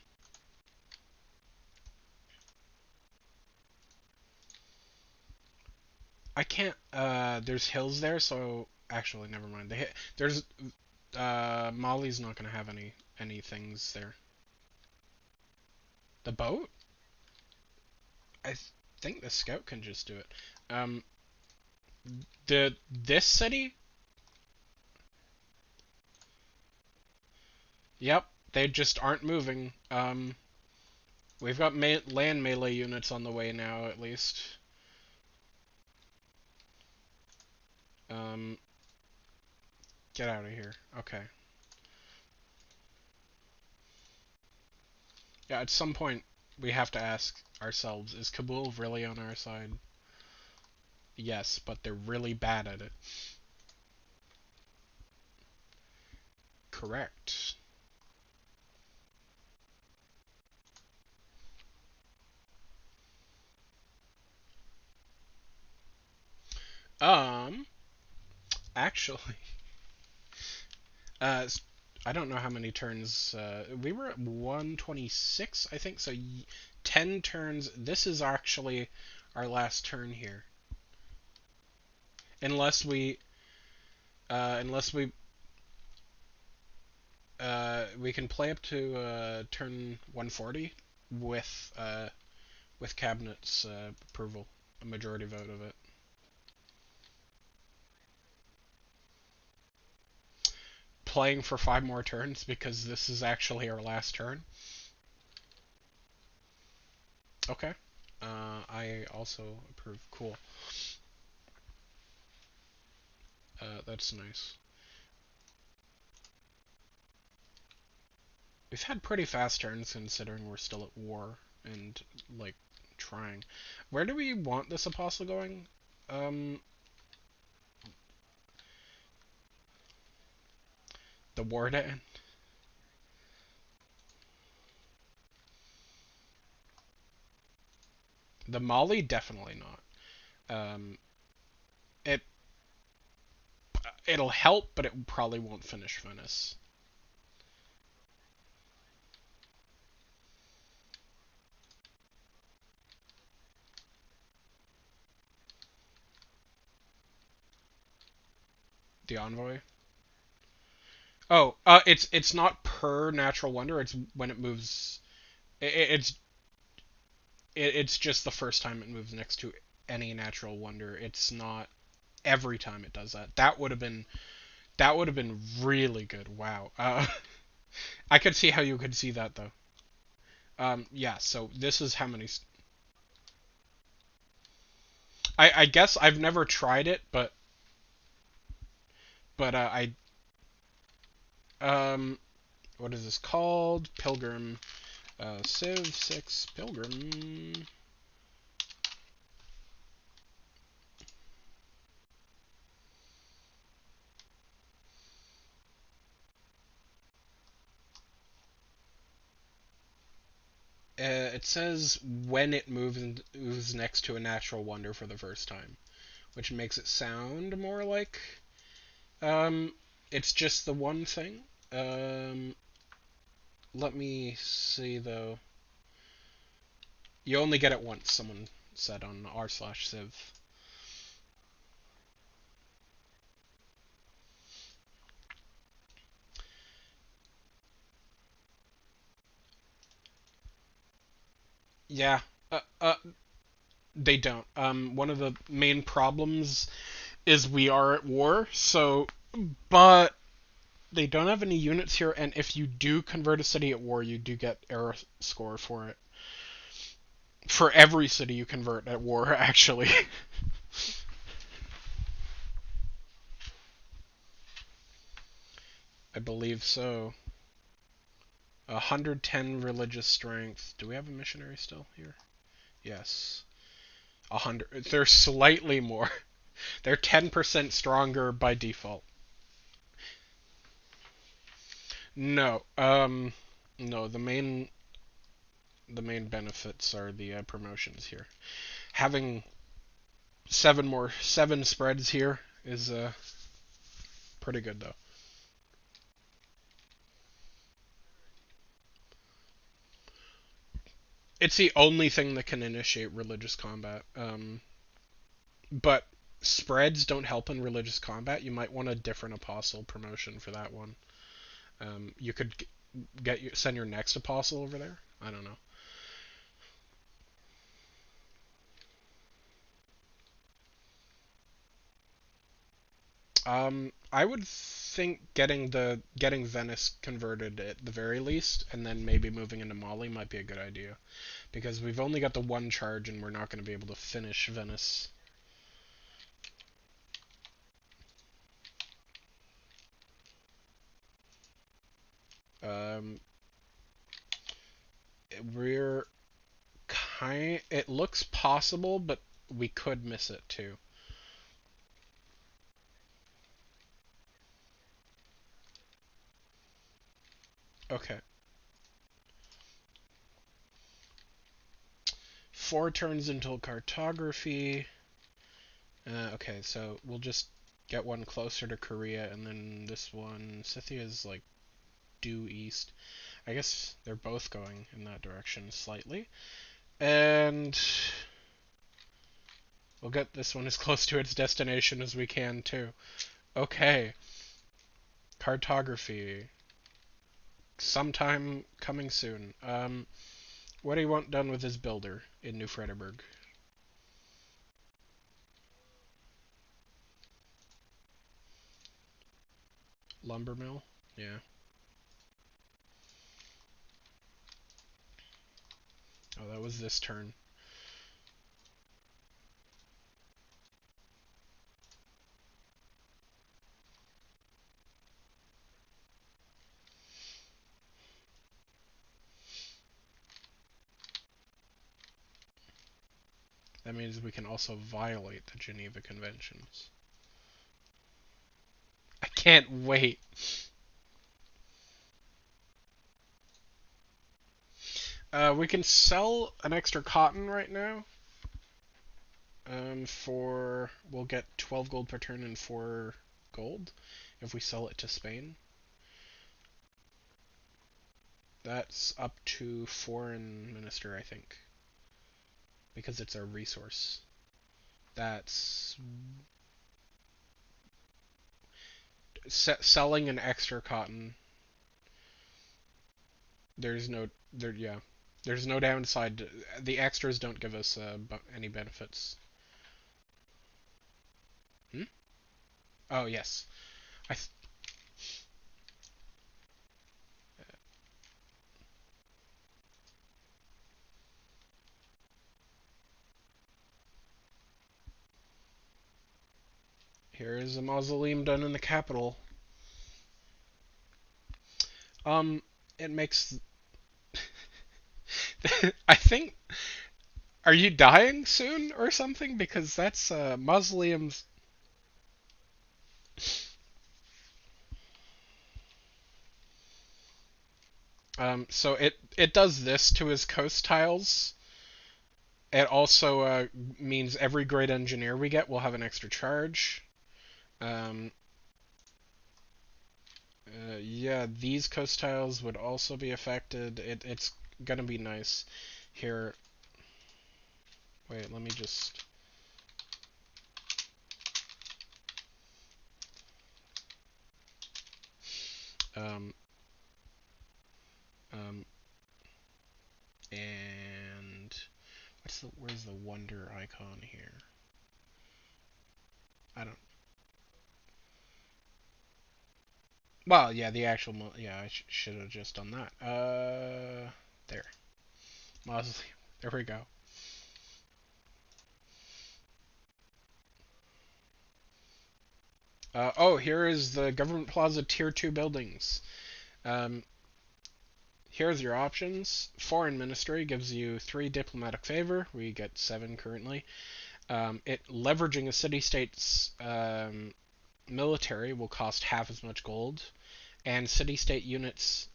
I can't. There's hills there, so actually, never mind. There's Molly's not gonna have any things there. The boat? I think the scout can just do it. Um, this city? Yep, they just aren't moving. We've got land melee units on the way now, at least. Um, get out of here. Okay. Yeah, at some point we have to ask ourselves: is Kabul really on our side? Yes, but they're really bad at it. Correct. Um, actually, uh, I don't know how many turns. We were at 126, I think. So 10 turns. This is actually our last turn here, unless we can play up to turn 140 with cabinet's approval, a majority vote of it. Playing for 5 more turns because this is actually our last turn. Okay. I also approve. Cool. That's nice. We've had pretty fast turns considering we're still at war and like trying. Where do we want this apostle going? Um, the war to end. The Mali definitely not. It it'll help, but it probably won't finish Venice. The envoy. Oh, it's not per natural wonder. It's when it moves. It's it's just the first time it moves next to any natural wonder. It's not every time it does that. That would have been really good. Wow. I could see how you could see that though. Yeah. So this is how many. I guess I've never tried it, but what is this called? Pilgrim. Civ 6 Pilgrim. It says when it moves next to a natural wonder for the first time, which makes it sound more like um, it's just the one thing. Um, let me see though. You only get it once. Someone said on r/civ. Yeah. They don't. One of the main problems is we are at war. So, but they don't have any units here, and if you do convert a city at war, you do get era score for it. For every city you convert at war, actually. I believe so. 110 religious strength. Do we have a missionary still here? Yes. 100. They're slightly more. They're 10% stronger by default. No. No. The main benefits are the promotions here. Having seven spreads here is pretty good though. It's the only thing that can initiate religious combat. But spreads don't help in religious combat. You might want a different apostle promotion for that one. You could send your next apostle over there. I don't know. I would think getting Venice converted at the very least, and then maybe moving into Mali might be a good idea because we've only got the one charge, and we're not going to be able to finish Venice. Um, we're kind. It looks possible, but we could miss it too. Okay. 4 turns until cartography. Okay, so we'll just get one closer to Korea, and then this one, Scythia is like due east. I guess they're both going in that direction slightly. And we'll get this one as close to its destination as we can, too. Okay. Cartography. Sometime coming soon. What do you want done with this builder in New Frederberg? Lumber mill? Yeah. Oh, that was this turn. That means we can also violate the Geneva Conventions. I can't wait. We can sell an extra cotton right now. We'll get 12 gold per turn and 4 gold if we sell it to Spain. That's up to foreign minister, I think, because it's a resource. That's selling an extra cotton. There's no there. Yeah, there's no downside. The extras don't give us any benefits. Hmm? Oh yes. I th Here is a mausoleum done in the capital. Um, it makes. I think. Are you dying soon or something? Because that's mausoleums. So it does this to his coast tiles. It also means every great engineer we get will have an extra charge. Um, yeah, these coast tiles would also be affected. It's gonna be nice. Here, wait, let me just. Um, um, and where's the wonder icon here? I don't. Well, yeah, the actual. Yeah, I should have just done that. There, mausoleum. There we go. Oh, here is the Government Plaza Tier 2 buildings. Um, Here's your options. Foreign Ministry gives you 3 diplomatic favor. We get 7 currently. It leveraging a city-state's military will cost half as much gold. And city-state units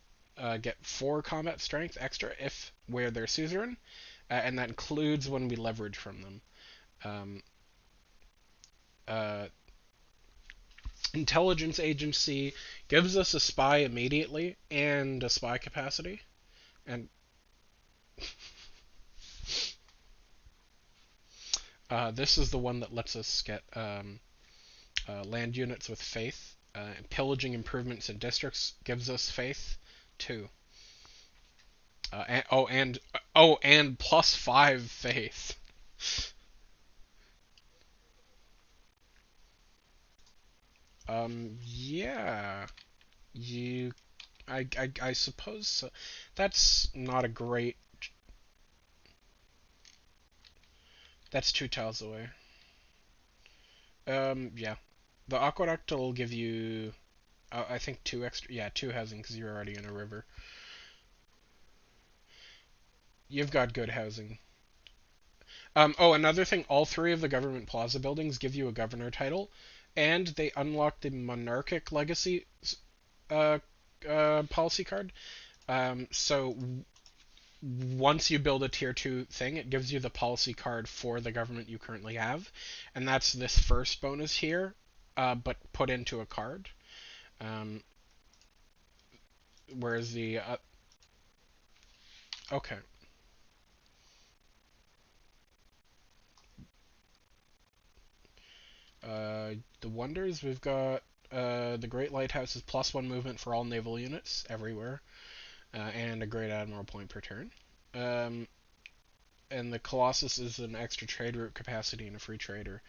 get 4 combat strength extra if where they're suzerain, and that includes when we leverage from them. Um, uh, Intelligence agency gives us a spy immediately and a spy capacity, and this is the one that lets us get land units with faith. Pillaging improvements in districts gives us faith too. And +5 faith. Yeah, you. I suppose so. That's not a great. That's 2 tiles away. Yeah. The aqueduct will give you, I think 2 extra. Yeah, 2 housing because you're already in a river. You've got good housing. Another thing, all 3 of the government plaza buildings give you a governor title, and they unlock the monarchic legacy uh, policy card. So once you build a tier 2 thing, it gives you the policy card for the government you currently have, and that's this first bonus here, but put into a card. Um, whereas the okay, the wonders we've got the Great Lighthouse is +1 movement for all naval units everywhere, and a Great Admiral point per turn. Um, and the Colossus is an extra trade route capacity and a free trader.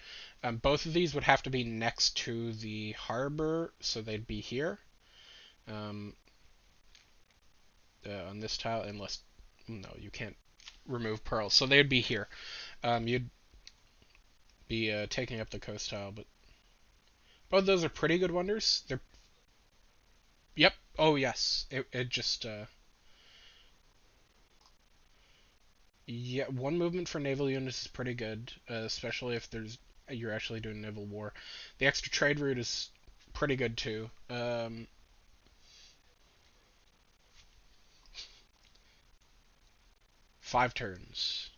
Both of these would have to be next to the harbor, so they'd be here. Um, on this tile, unless no, you can't remove pearls, so they'd be here. You'd be taking up the coast tile, but both of those are pretty good wonders. They're yep. Oh yes, it just yeah, 1 movement for naval units is pretty good, especially if you're actually doing naval war. The extra trade route is pretty good too. 5 turns.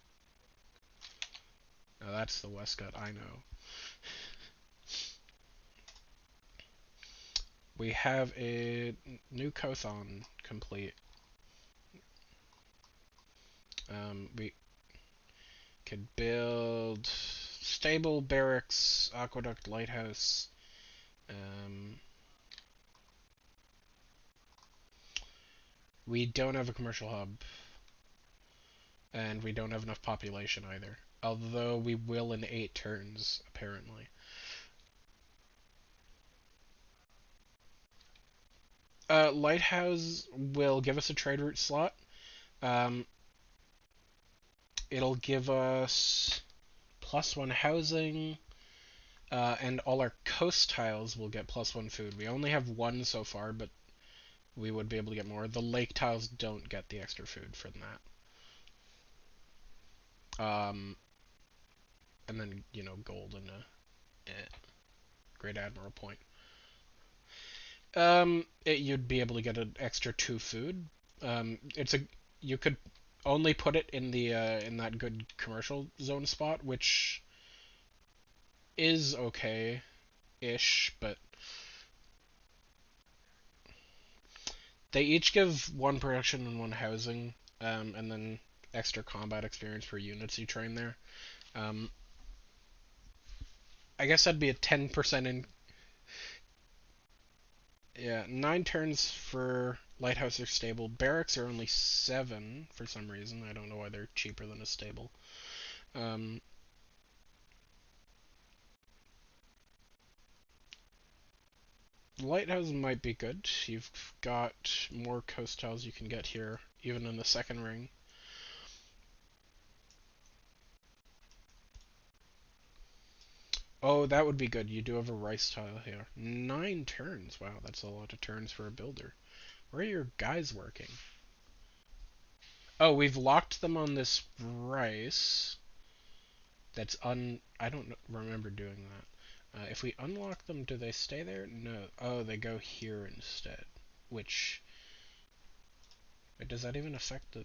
Now that's the Westgut I know. We have a new Kothon complete. We could build stable, barracks, aqueduct, lighthouse. Um, we don't have a commercial hub, and we don't have enough population either. Although we will in 8 turns, apparently. Lighthouse will give us a trade route slot. Um, it'll give us +1 housing, and all our coast tiles will get +1 food. We only have 1 so far, but we would be able to get more. The lake tiles don't get the extra food from that. And then gold and a Great Admiral point. You'd be able to get an extra 2 food. It's a you could only put it in the in that good commercial zone spot, which is okay-ish, but they each give 1 production and 1 housing, and then extra combat experience per units you train there. Um, I guess that'd be a 10% in. Yeah, 9 turns for lighthouse or stable. Barracks are only 7 for some reason. I don't know why they're cheaper than a stable. Um, Lighthouse might be good. You've got more coast tiles you can get here, even in the second ring. Oh, that would be good. You do have a rice tile here. 9 turns. Wow, that's a lot of turns for a builder. Where are your guys working? Oh, we've locked them on this rice. I don't remember doing that. If we unlock them, do they stay there? No. Oh, they go here instead. which... does that even affect the...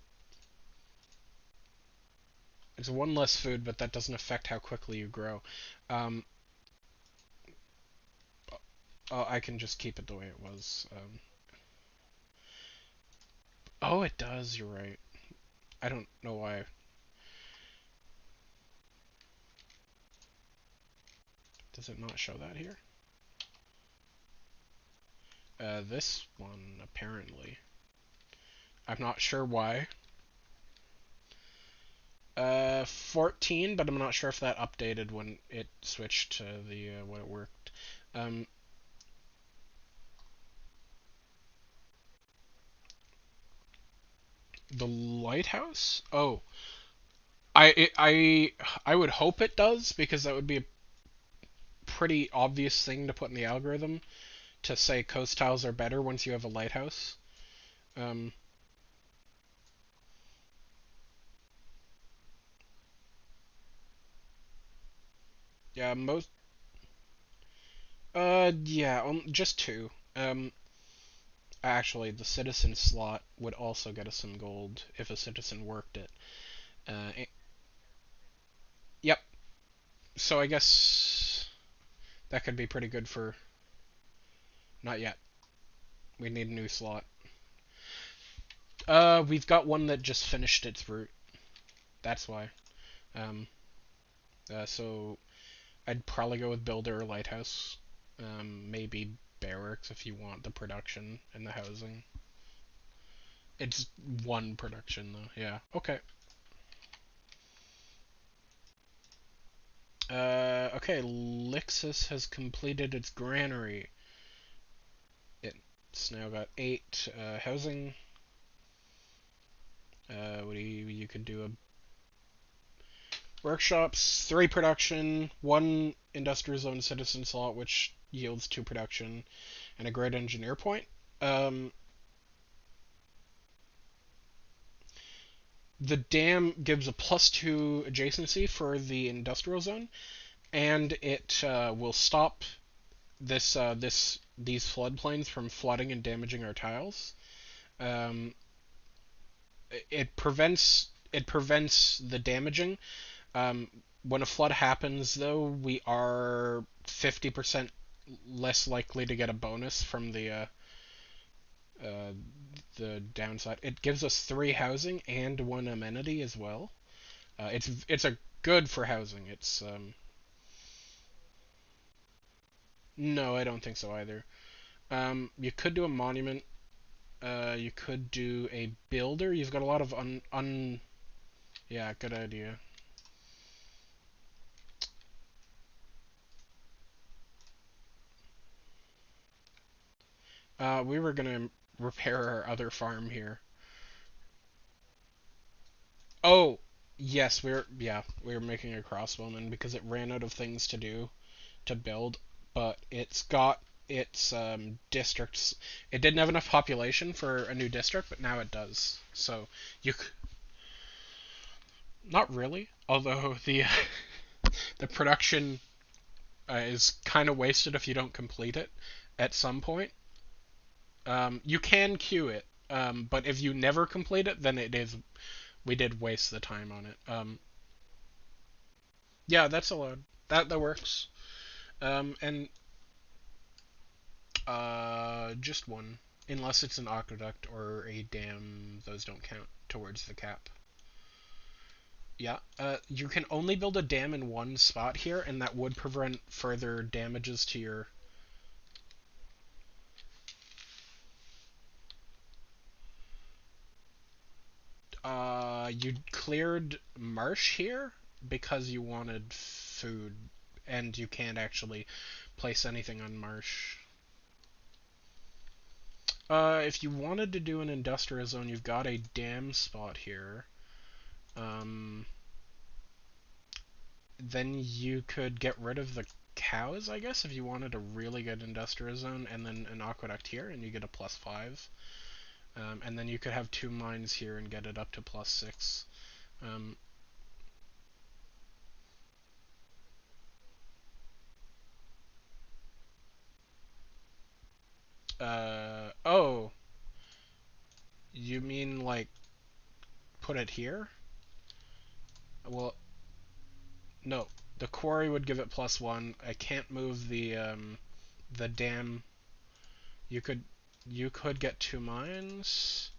It's one less food, but that doesn't affect how quickly you grow. Um, I can just keep it the way it was. Oh, it does, you're right. I don't know why. Does it not show that here? This one, apparently. I'm not sure why. 14, but I'm not sure if that updated when it switched to the when it worked. Um, the lighthouse? Oh, I would hope it does because that would be a pretty obvious thing to put in the algorithm to say coast tiles are better once you have a lighthouse. Um, yeah, most. Yeah, just two. Actually, the citizen slot would also get us some gold if a citizen worked it. Uh, yep. So I guess that could be pretty good for. Not yet. We need a new slot. We've got one that just finished its route. That's why. Um, so I'd probably go with builder or lighthouse. Maybe barracks if you want the production and the housing. It's one production though. Yeah. Okay. Okay. Lixus has completed its granary. It's now got 8 housing. What do you could do a workshops, 3 production, 1 industrial zone citizen slot, which yields 2 production, and a great engineer point. Um, the dam gives a +2 adjacency for the industrial zone, and it will stop these floodplains from flooding and damaging our tiles. Um, it prevents the damaging. When a flood happens, though, we are 50% less likely to get a bonus from uh, the downside. It gives us 3 housing and 1 amenity as well. It's a good for housing. It's no, I don't think so either. You could do a monument. You could do a builder. You've got a lot of un. Yeah, good idea. We were gonna repair our other farm here. Oh, yes, we were making a crossbowman because it ran out of things to do to build, but it's got its districts. It didn't have enough population for a new district, but now it does. So you not really, although the the production is kind of wasted if you don't complete it at some point. You can queue it, but if you never complete it, then it is we did waste the time on it. Yeah, that's allowed. That works. And just one, unless it's an aqueduct or a dam. Those don't count towards the cap. Yeah. You can only build a dam in one spot here, and that would prevent further damages to your. You cleared marsh here because you wanted food, and you can't actually place anything on marsh. If you wanted to do an industrial zone, you've got a dam spot here. Um, then you could get rid of the cows, I guess, if you wanted a really good industrial zone, and then an aqueduct here, and you get a +5. And then you could have 2 mines here and get it up to +6. Um, Oh, you mean like put it here? Well, no. The quarry would give it +1. I can't move the dam. You could you could get 2 mines,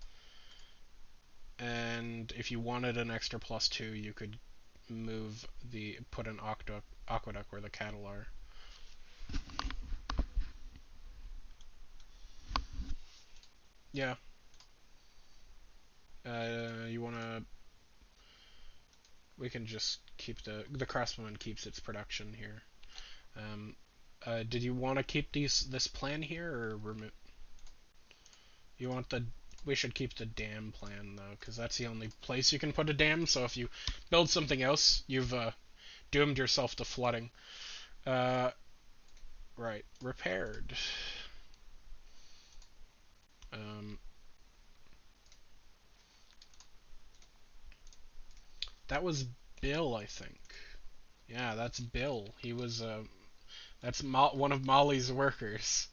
and if you wanted an extra +2, you could put an aqueduct where the cattle are. Yeah. You wanna? We can just keep the craftsman keeps its production here. Um, did you want to keep this plan here or remove? You want the? We should keep the dam plan though, because that's the only place you can put a dam. So if you build something else, you've doomed yourself to flooding. Uh, right, repaired. Um, that was Bill, I think. Yeah, that's Bill. He was that's one of Molly's workers.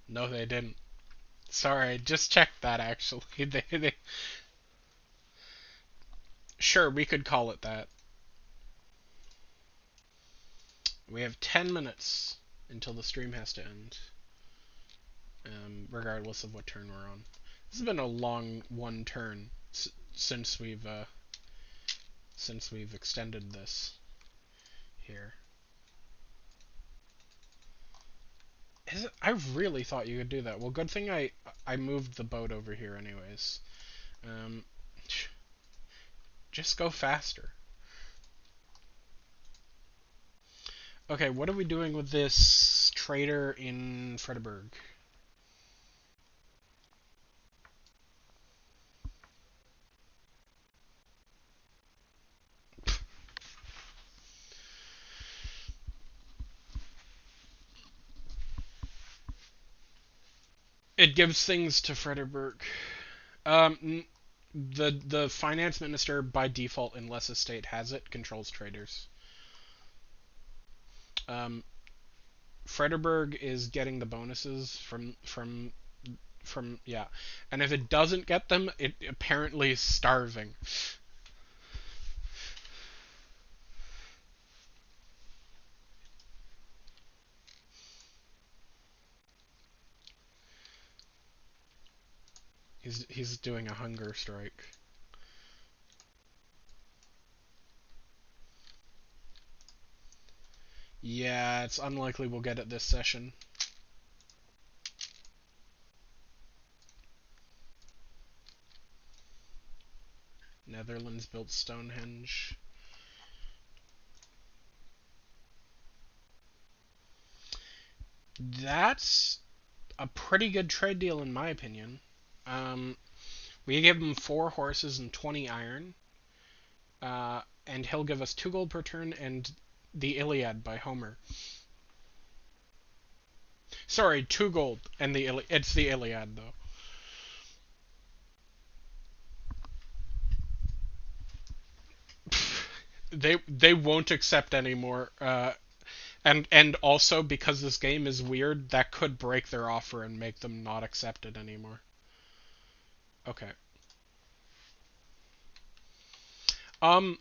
No, they didn't. Sorry, just checked that actually. They sure we could call it that. We have 10 minutes until the stream has to end, regardless of what turn we're on. This has been a long one turn since we've extended this here. I really thought you could do that. Well, good thing I moved the boat over here anyways. Um, just go faster. Okay, what are we doing with this trader in Fredericksburg? It gives things to Fredericksburg. The finance minister by default, unless a state has it, controls traders. Um, Fredericksburg is getting the bonuses from yeah, and if it doesn't get them, it apparently is starving. He's doing a hunger strike. Yeah, it's unlikely we'll get it this session. Netherlands built Stonehenge. That's a pretty good trade deal in my opinion. Um, we give him 4 horses and 20 iron, and he'll give us 2 gold per turn and the Iliad by Homer. Sorry, 2 gold and it's the Iliad though. They won't accept anymore. And also because this game is weird, that could break their offer and make them not accept it anymore. Okay. Um,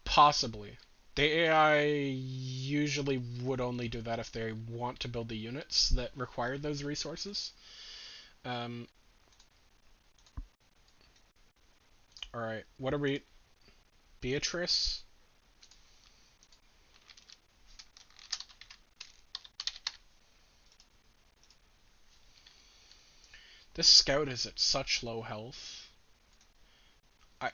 possibly. The AI usually would only do that if they want to build the units that require those resources. Um, all right. What are we? Beatrice. This scout is at such low health. I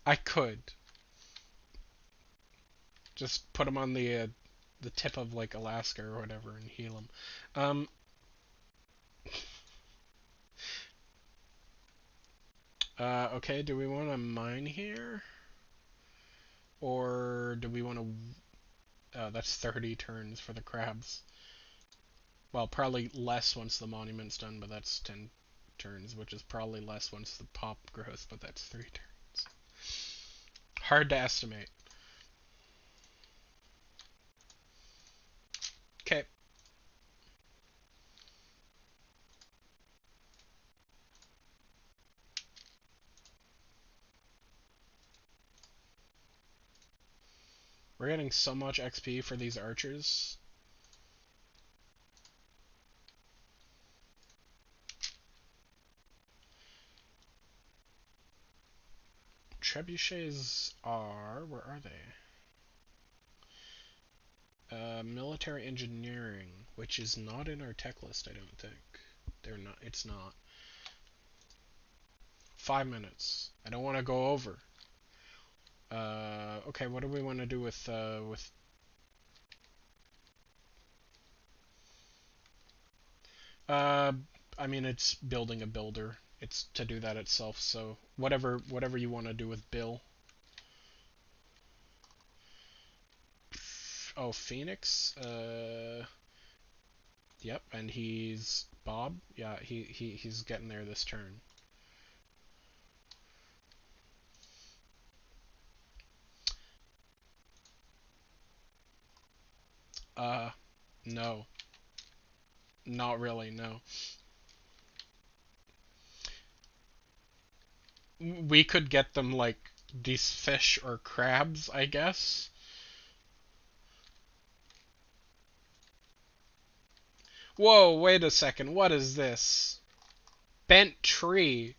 I could just put him on the tip of like Alaska or whatever and heal him. Um, okay. Do we want to mine here, or do we want to? That's 30 turns for the crabs. Well, probably less once the monument's done, but that's 10. turns, which is probably less once the pop grows, but that's 3 turns. Hard to estimate. Okay. We're getting so much XP for these archers. Trebuchets are... where are they? Military engineering, which is not in our tech list, I don't think. They're not. It's not. 5 minutes. I don't want to go over. Okay, what do we want to do with Uh, I mean, it's building a builder. It's to do that itself. So whatever you want to do with Bill. Oh, Phoenix. Yep, and he's Bob. Yeah, he's getting there this turn. Uh, no, not really. No, we could get them like these fish or crabs, I guess. Whoa, wait a second. What is this? Bent tree.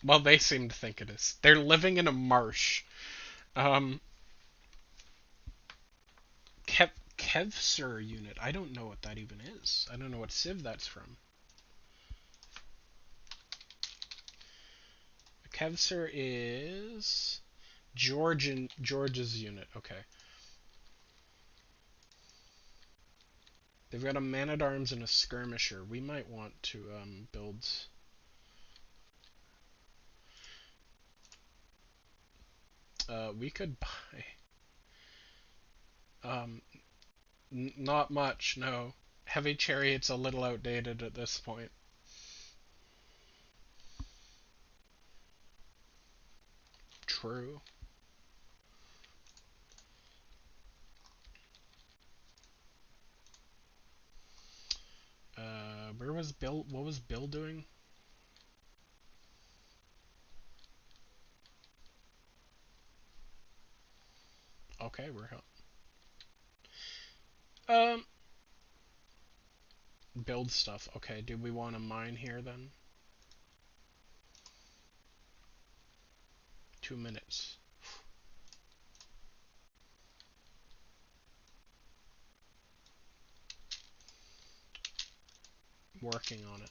Well, they seem to think it is. They're living in a marsh. Um, Kevsur unit. I don't know what that even is. I don't know what civ that's from. Kevsur is George's unit. Okay. They've got a man-at-arms and a skirmisher. We might want to build. We could buy. Um, not much. No. Heavy chariot's a little outdated at this point. True. Where was Bill? What was Bill doing? Okay, we're help. Um, build stuff. Okay, do we want to mine here then? 2 minutes. Working on it.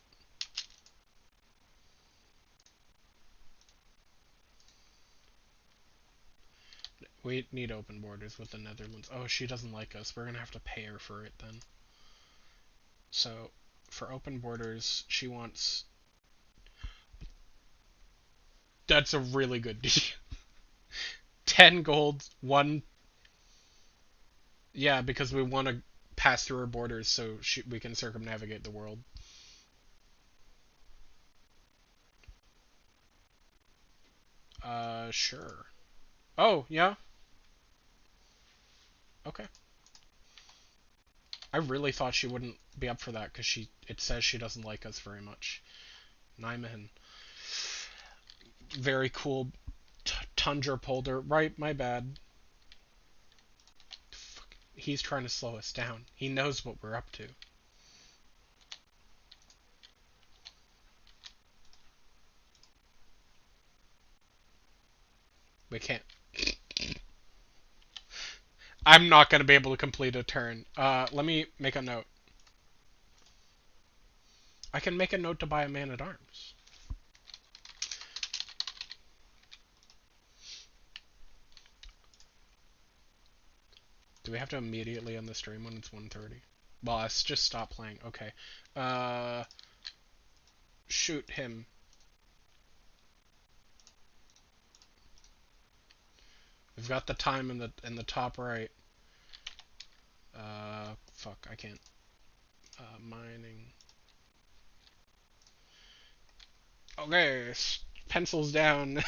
We need open borders with the Netherlands. Oh, she doesn't like us. We're gonna have to pay her for it then. So, for open borders, she wants... That's a really good deal. 10 gold, 1... Yeah, because we want to pass through her borders so we can circumnavigate the world. Sure. Oh, yeah? Okay. I really thought she wouldn't be up for that because it says she doesn't like us very much. Nyman. Very cool tundra polder. Right, my bad. He's trying to slow us down. He knows what we're up to. We can't. I'm not going to be able to complete a turn. Let me make a note. I can make a note to buy a man-at-arms. Do we have to immediately end the stream when it's 1:30? Well, let's just stop playing. Okay. Uh, shoot him. We've got the time in the top right. Fuck, I can't. Mining. Okay, pencils down.